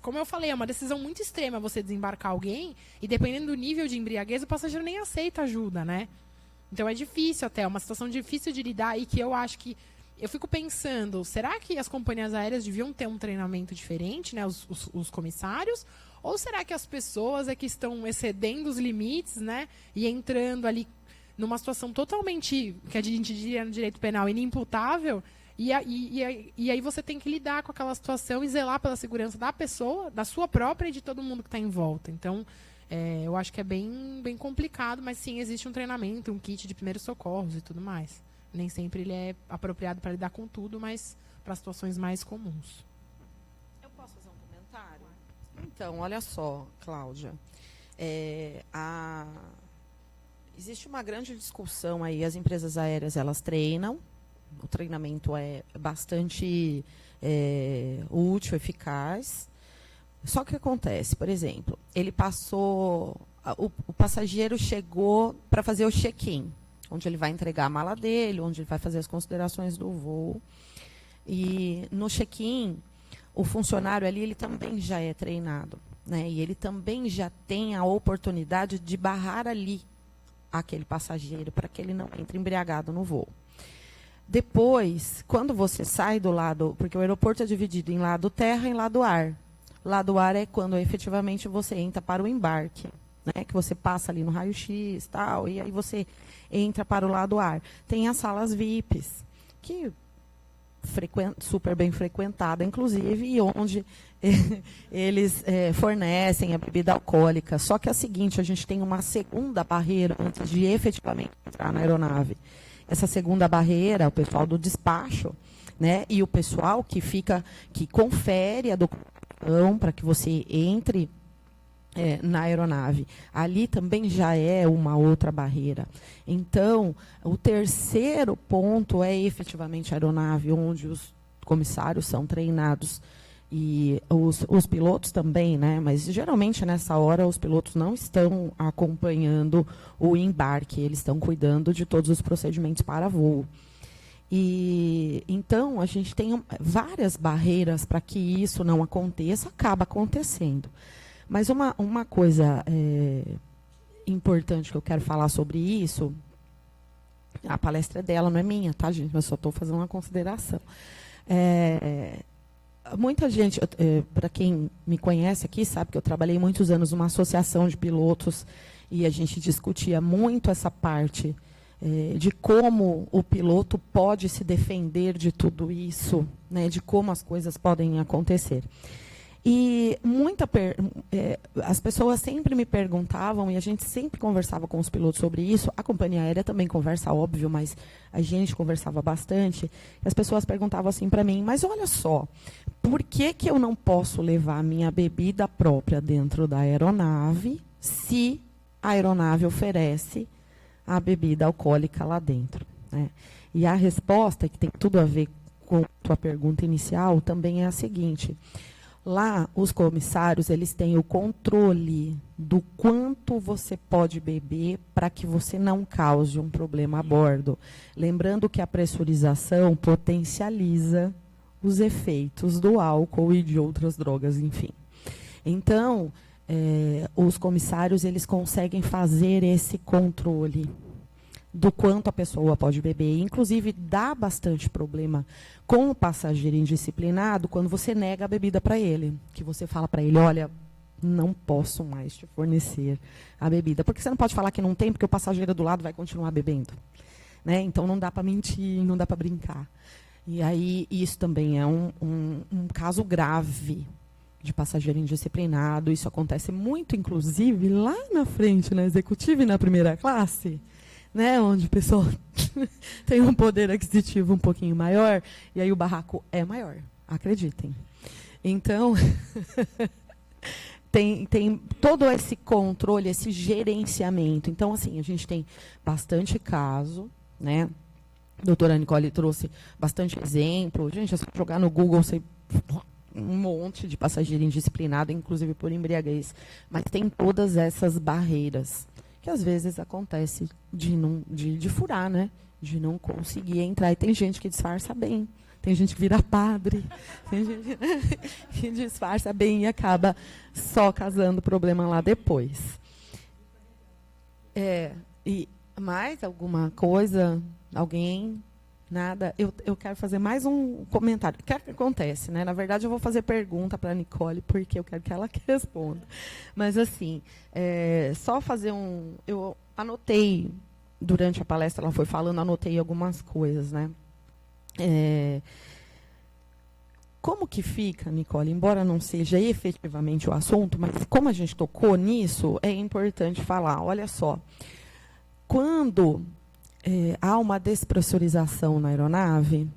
como eu falei, é uma decisão muito extrema você desembarcar alguém, e dependendo do nível de embriaguez, o passageiro nem aceita ajuda, né? Então é difícil até, é uma situação difícil de lidar, e que eu acho que, eu fico pensando, será que as companhias aéreas deviam ter um treinamento diferente, né, os comissários? Ou será que as pessoas é que estão excedendo os limites, né, e entrando ali numa situação totalmente, que a gente diria no direito penal, inimputável, e aí você tem que lidar com aquela situação e zelar pela segurança da pessoa, da sua própria e de todo mundo que está em volta. Então, Eu acho que é bem complicado, mas sim, existe um treinamento, um kit de primeiros socorros e tudo mais. Nem sempre ele é apropriado para lidar com tudo, mas para situações mais comuns. Eu posso fazer um comentário? Então, olha só, Cláudia. Existe uma grande discussão aí, as empresas aéreas, elas treinam, o treinamento é bastante útil, eficaz. Só que acontece, por exemplo, ele passou, o passageiro chegou para fazer o check-in, onde ele vai entregar a mala dele, onde ele vai fazer as considerações do voo. E no check-in, o funcionário ali, ele também já é treinado, né? E ele também já tem a oportunidade de barrar ali aquele passageiro para que ele não entre embriagado no voo. Depois, quando você sai do lado, porque o aeroporto é dividido em lado terra e lado ar. Lado ar é quando efetivamente você entra para o embarque, né? Que você passa ali no raio-x, tal, e aí você entra para o lado ar. Tem as salas VIPs, que super bem frequentada, inclusive, e onde eles fornecem a bebida alcoólica. Só que é o seguinte, a gente tem uma segunda barreira antes de efetivamente entrar na aeronave. Essa segunda barreira, o pessoal do despacho, né, e o pessoal que confere a documentação para que você entre na aeronave. Ali também já é uma outra barreira. Então, o terceiro ponto é efetivamente a aeronave, onde os comissários são treinados e os pilotos também, né? Mas geralmente nessa hora os pilotos não estão acompanhando o embarque, eles estão cuidando de todos os procedimentos para voo. E então a gente tem várias barreiras para que isso não aconteça, acaba acontecendo. Mas uma coisa importante que eu quero falar sobre isso, a palestra é dela, não é minha, tá, gente? Mas só estou fazendo uma consideração. Muita gente, para quem me conhece aqui, sabe que eu trabalhei muitos anos numa associação de pilotos e a gente discutia muito essa parte de como o piloto pode se defender de tudo isso, né, de como as coisas podem acontecer. E as pessoas sempre me perguntavam, e a gente sempre conversava com os pilotos sobre isso, a companhia aérea também conversa, óbvio, mas a gente conversava bastante, e as pessoas perguntavam assim para mim, mas olha só, por que eu não posso levar a minha bebida própria dentro da aeronave se a aeronave oferece a bebida alcoólica lá dentro, né? E a resposta, que tem tudo a ver com a tua pergunta inicial, também é a seguinte: lá, os comissários, eles têm o controle do quanto você pode beber para que você não cause um problema a bordo. Lembrando que a pressurização potencializa os efeitos do álcool e de outras drogas, enfim. Então, os comissários, eles conseguem fazer esse controle do quanto a pessoa pode beber. Inclusive, dá bastante problema com o passageiro indisciplinado quando você nega a bebida para ele. Que você fala para ele, olha, não posso mais te fornecer a bebida. Porque você não pode falar que não tem, porque o passageiro do lado vai continuar bebendo, né? Então, não dá para mentir, não dá para brincar. E aí, isso também é um caso grave de passageiro indisciplinado. Isso acontece muito, inclusive, lá na frente, na executiva e na primeira classe, né, onde o pessoal tem um poder aquisitivo um pouquinho maior, e aí o barraco é maior, acreditem. Então, tem todo esse controle, esse gerenciamento. Então, assim, a gente tem bastante caso, né? A doutora Nicole trouxe bastante exemplo. Gente, é só jogar no Google, você um monte de passageiro indisciplinado, inclusive por embriaguez. Mas tem todas essas barreiras que às vezes acontece de furar, né? De não conseguir entrar. E tem gente que disfarça bem. Tem gente que vira padre. Tem gente que disfarça bem e acaba só causando problema lá depois. E mais alguma coisa? Alguém? Nada? Eu quero fazer mais um comentário. O que acontece, né? Na verdade, eu vou fazer pergunta para a Nicole, porque eu quero que ela responda. Mas, assim, só fazer eu anotei, durante a palestra, ela foi falando, anotei algumas coisas, né? Como que fica, Nicole, embora não seja efetivamente o assunto, mas como a gente tocou nisso, é importante falar. Olha só, quando há uma despressurização na aeronave,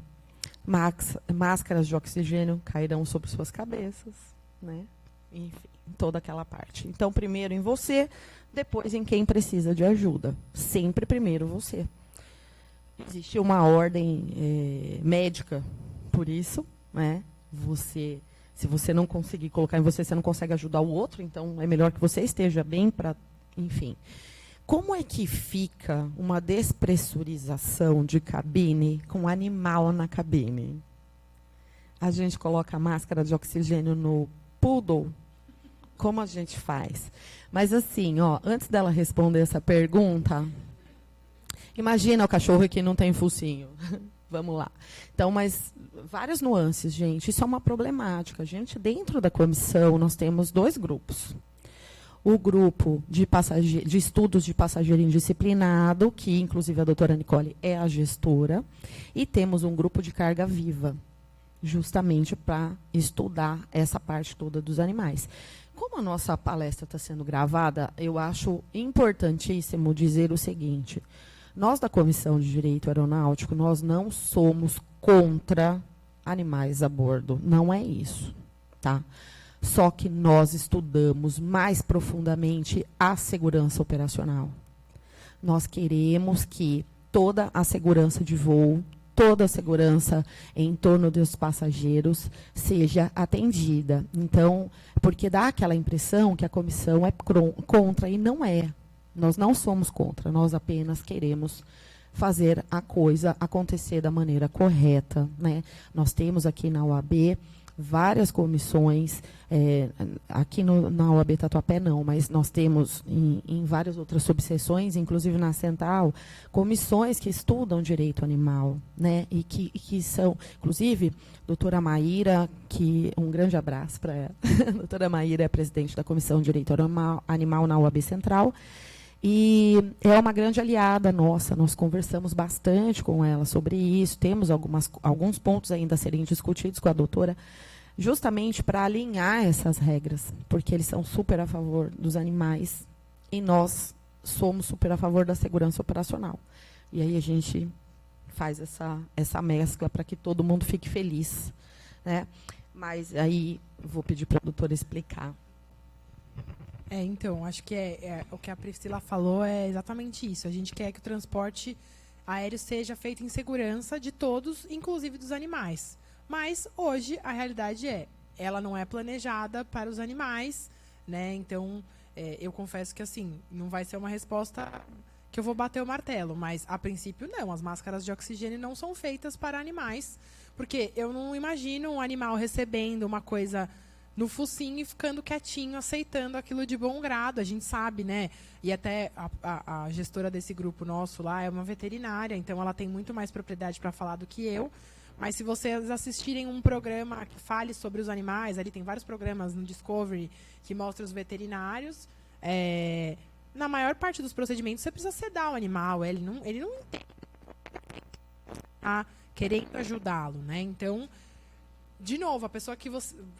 máscaras de oxigênio cairão sobre suas cabeças, né? Enfim, toda aquela parte. Então, primeiro em você, depois em quem precisa de ajuda. Sempre primeiro você. Existe uma ordem médica por isso, né? Se você não conseguir colocar em você, você não consegue ajudar o outro, então é melhor que você esteja bem para, enfim. Como é que fica uma despressurização de cabine com animal na cabine? A gente coloca a máscara de oxigênio no poodle? Como a gente faz? Mas assim, ó, antes dela responder essa pergunta, imagina o cachorro que não tem focinho. Vamos lá. Então, mas várias nuances, gente. Isso é uma problemática. Gente, dentro da comissão, nós temos 2 grupos. O grupo de estudos de passageiro indisciplinado, que, inclusive, a doutora Nicole é a gestora. E temos um grupo de carga viva, justamente para estudar essa parte toda dos animais. Como a nossa palestra está sendo gravada, eu acho importantíssimo dizer o seguinte. Nós, da Comissão de Direito Aeronáutico, nós não somos contra animais a bordo. Não é isso, tá? Só que nós estudamos mais profundamente a segurança operacional. Nós queremos que toda a segurança de voo, toda a segurança em torno dos passageiros seja atendida. Então, porque dá aquela impressão que a comissão é contra, e não é. Nós não somos contra, nós apenas queremos fazer a coisa acontecer da maneira correta, né? Nós temos aqui na OAB várias comissões, aqui na OAB Tatuapé não, mas nós temos em várias outras subseções, inclusive na Central, comissões que estudam direito animal, né? E que são, inclusive, doutora Maíra, que um grande abraço para ela. A doutora Maíra é presidente da Comissão de Direito Animal na OAB Central, e é uma grande aliada nossa, nós conversamos bastante com ela sobre isso, temos alguns pontos ainda a serem discutidos com a doutora, justamente para alinhar essas regras, porque eles são super a favor dos animais e nós somos super a favor da segurança operacional. E aí a gente faz essa mescla para que todo mundo fique feliz, né? Mas aí vou pedir para a doutora explicar. Então, acho que o que a Priscila falou é exatamente isso. A gente quer que o transporte aéreo seja feito em segurança de todos, inclusive dos animais. Mas, hoje, a realidade ela não é planejada para os animais, né? Então, eu confesso que, assim, não vai ser uma resposta que eu vou bater o martelo. Mas, a princípio, não. As máscaras de oxigênio não são feitas para animais. Porque eu não imagino um animal recebendo uma coisa no focinho e ficando quietinho, aceitando aquilo de bom grado. A gente sabe, né? E até a gestora desse grupo nosso lá é uma veterinária, então ela tem muito mais propriedade para falar do que eu. Mas se vocês assistirem um programa que fale sobre os animais, ali tem vários programas no Discovery que mostram os veterinários, na maior parte dos procedimentos você precisa sedar o animal, ele não entende. Querendo ajudá-lo, né? Então, de novo, a pessoa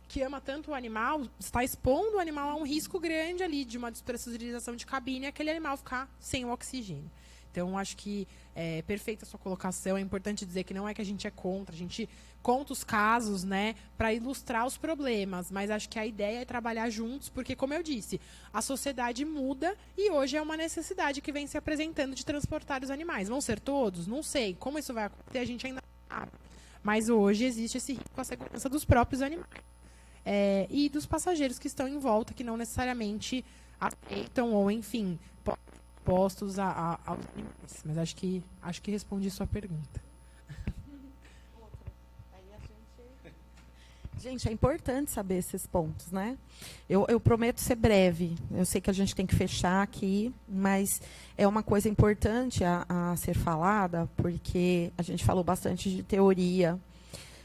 que ama tanto o animal está expondo o animal a um risco grande ali de uma despressurização de cabine e aquele animal ficar sem o oxigênio. Então, acho que é perfeita a sua colocação. É importante dizer que não é que a gente é contra, a gente conta os casos, né, para ilustrar os problemas. Mas acho que a ideia é trabalhar juntos, porque, como eu disse, a sociedade muda e hoje é uma necessidade que vem se apresentando de transportar os animais. Vão ser todos? Não sei. Como isso vai acontecer, a gente ainda não sabe. Mas hoje existe esse risco à segurança dos próprios animais. E dos passageiros que estão em volta, que não necessariamente aceitam ou, enfim, postos aos animais. Mas acho que respondi sua pergunta. Gente, é importante saber esses pontos, né? Eu prometo ser breve. Eu sei que a gente tem que fechar aqui, mas é uma coisa importante a ser falada, porque a gente falou bastante de teoria,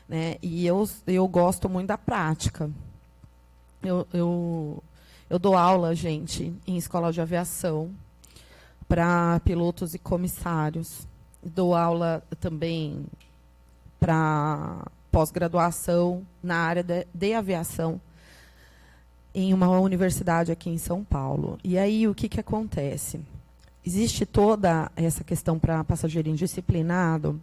né? E eu gosto muito da prática. Eu dou aula, gente, em escola de aviação para pilotos e comissários. Dou aula também para pós-graduação na área de aviação em uma universidade aqui em São Paulo. E aí, o que acontece? Existe toda essa questão para passageiro indisciplinado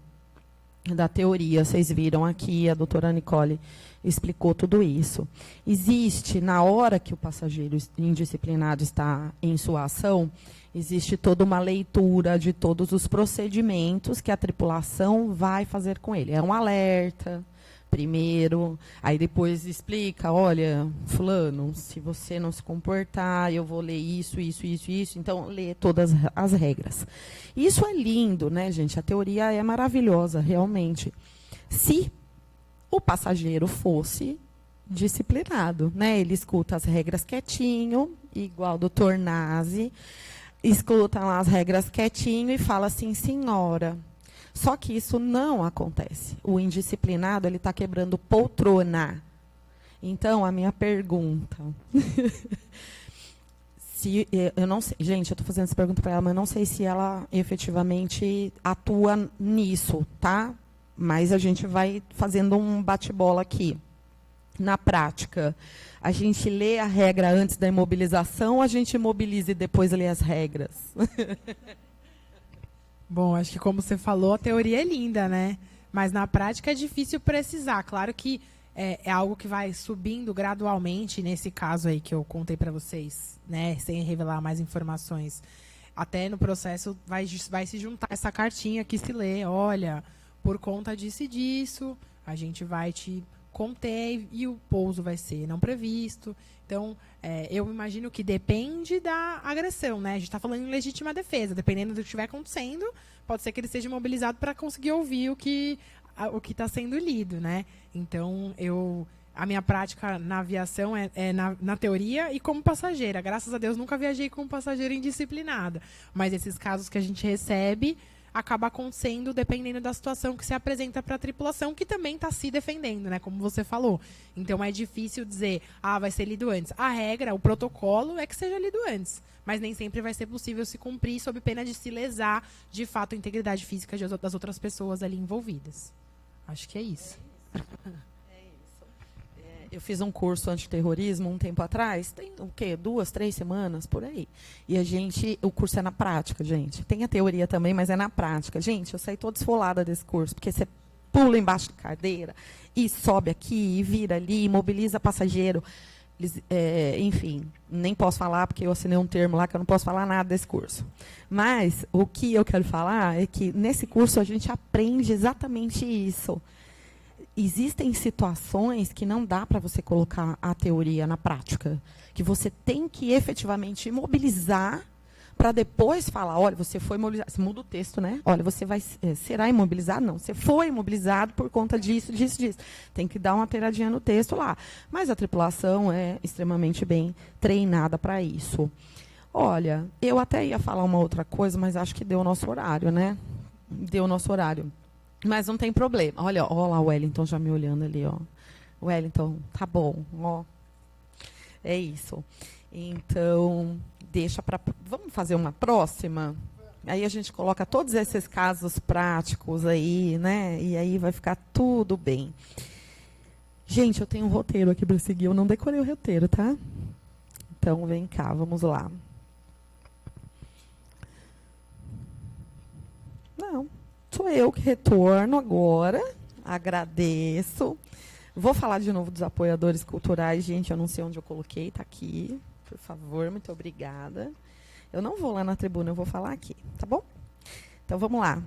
da teoria. Vocês viram aqui, a doutora Nicole explicou tudo isso. Existe, na hora que o passageiro indisciplinado está em sua ação, existe toda uma leitura de todos os procedimentos que a tripulação vai fazer com ele. É um alerta, primeiro, aí depois explica, olha, fulano, se você não se comportar, eu vou ler isso. Então, lê todas as regras. Isso é lindo, né, gente? A teoria é maravilhosa, realmente. Se o passageiro fosse disciplinado, né? Ele escuta as regras quietinho, igual o doutor Nazi, escuta lá as regras quietinho e fala assim, senhora. Só que isso não acontece. O indisciplinado, ele está quebrando poltrona. Então, a minha pergunta... eu não sei, gente, eu estou fazendo essa pergunta para ela, mas eu não sei se ela efetivamente atua nisso, tá? Mas a gente vai fazendo um bate-bola aqui. Na prática, a gente lê a regra antes da imobilização ou a gente imobiliza e depois lê as regras? Bom, acho que como você falou, a teoria é linda, né? Mas na prática é difícil precisar. Claro que é algo que vai subindo gradualmente, nesse caso aí que eu contei para vocês, né? Sem revelar mais informações. Até no processo vai se juntar essa cartinha que se lê. Olha, por conta disso e disso, a gente vai te conter e o pouso vai ser não previsto. Então, eu imagino que depende da agressão, né? A gente está falando em legítima defesa. Dependendo do que estiver acontecendo, pode ser que ele seja mobilizado para conseguir ouvir o que está sendo lido, né? Então, a minha prática na aviação é na teoria e como passageira. Graças a Deus, nunca viajei como passageira indisciplinada. Mas esses casos que a gente recebe acaba acontecendo dependendo da situação que se apresenta para a tripulação, que também está se defendendo, né? Como você falou. Então, é difícil dizer, vai ser lido antes. A regra, o protocolo é que seja lido antes. Mas nem sempre vai ser possível se cumprir sob pena de se lesar, de fato, a integridade física das outras pessoas ali envolvidas. Acho que é isso. Eu fiz um curso antiterrorismo um tempo atrás, tem o quê? 2, 3 semanas, por aí. E o curso é na prática, gente. Tem a teoria também, mas é na prática. Gente, eu saí toda esfolada desse curso, porque você pula embaixo da cadeira e sobe aqui, e vira ali, imobiliza passageiro. Enfim, nem posso falar, porque eu assinei um termo lá que eu não posso falar nada desse curso. Mas o que eu quero falar é que nesse curso a gente aprende exatamente isso. Existem situações que não dá para você colocar a teoria na prática, que você tem que efetivamente imobilizar para depois falar, olha, você foi imobilizado, você muda o texto, né? Olha, você será imobilizado? Não, você foi imobilizado por conta disso. Tem que dar uma alteradinha no texto lá. Mas a tripulação é extremamente bem treinada para isso. Olha, eu até ia falar uma outra coisa, mas acho que deu o nosso horário, né? Deu o nosso horário. Mas não tem problema. Olha lá o Wellington já me olhando ali, ó. Wellington, tá bom, ó. É isso. Então, vamos fazer uma próxima? Aí a gente coloca todos esses casos práticos aí, né? E aí vai ficar tudo bem. Gente, eu tenho um roteiro aqui para seguir. Eu não decorei o roteiro, tá? Então, vem cá, vamos lá. Não. Sou eu que retorno agora, agradeço. Vou falar de novo dos apoiadores culturais, gente, eu não sei onde eu coloquei, está aqui, por favor, muito obrigada. Eu não vou lá na tribuna, eu vou falar aqui, tá bom? Então, vamos lá.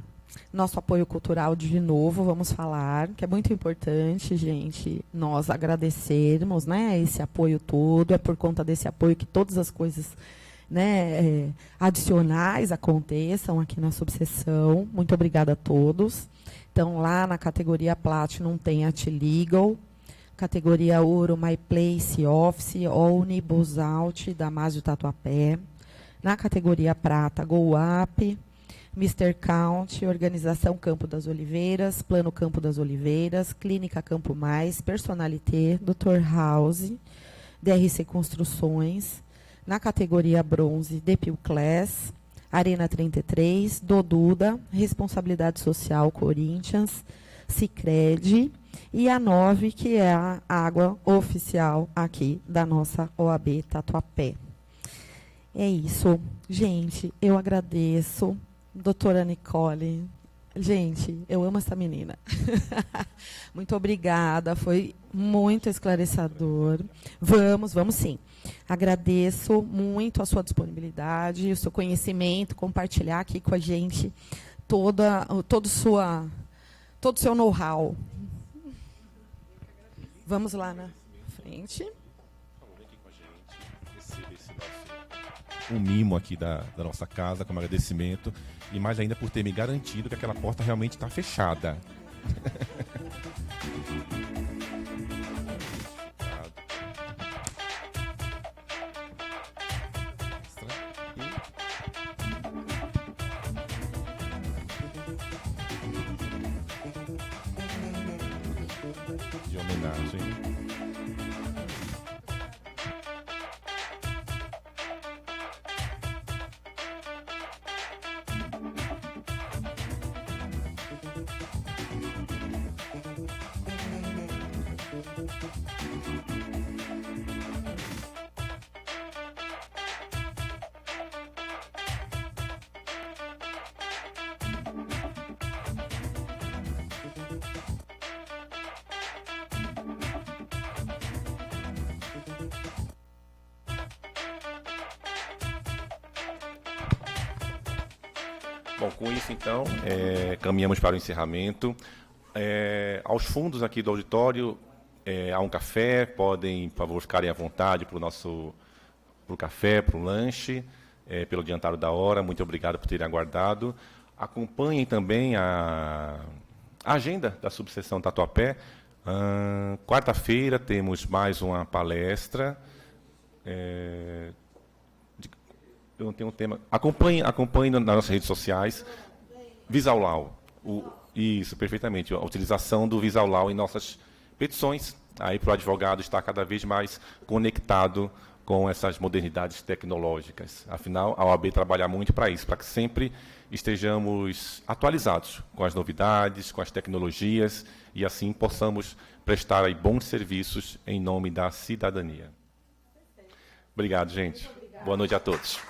Nosso apoio cultural, de novo, vamos falar, que é muito importante, gente, nós agradecermos, né, esse apoio todo, é por conta desse apoio que todas as coisas, né, adicionais aconteçam aqui na subseção. Muito obrigada a todos. Então, lá na categoria Platinum tem a T-Legal, categoria Ouro, My Place Office, Ônibus Out, Damásio Tatuapé. Na categoria Prata, Go Up, Mr. Count, Organização Campo das Oliveiras, Plano Campo das Oliveiras, Clínica Campo Mais, Personalité, Dr. House, DRC Construções. Na categoria Bronze, Depil Class, Arena 33, Doduda, Responsabilidade Social Corinthians, Sicredi, e a 9, que é a água oficial aqui da nossa OAB Tatuapé. É isso. Gente, eu agradeço. Doutora Nicole. Gente, eu amo essa menina. Muito obrigada, foi muito esclarecedor. Vamos sim. Agradeço muito a sua disponibilidade, o seu conhecimento, compartilhar aqui com a gente todo o seu know-how. Vamos lá na frente. Um mimo aqui da nossa casa, como agradecimento, e mais ainda por ter me garantido que aquela porta realmente está fechada. De homenagem. Bom, com isso, então, caminhamos para o encerramento. Aos fundos aqui do auditório, há um café, podem, por favor, ficarem à vontade para o café, para o lanche, pelo adiantado da hora. Muito obrigado por terem aguardado. Acompanhem também a agenda da subseção Tatuapé. Quarta-feira temos mais uma palestra. Eu não tenho um tema. Acompanhe nas nossas redes sociais. Visaulau. Isso, perfeitamente. A utilização do Visaulau em nossas petições. Aí para o advogado estar cada vez mais conectado com essas modernidades tecnológicas. Afinal, a OAB trabalha muito para isso, para que sempre estejamos atualizados com as novidades, com as tecnologias, e assim possamos prestar aí bons serviços em nome da cidadania. Obrigado, gente. Boa noite a todos.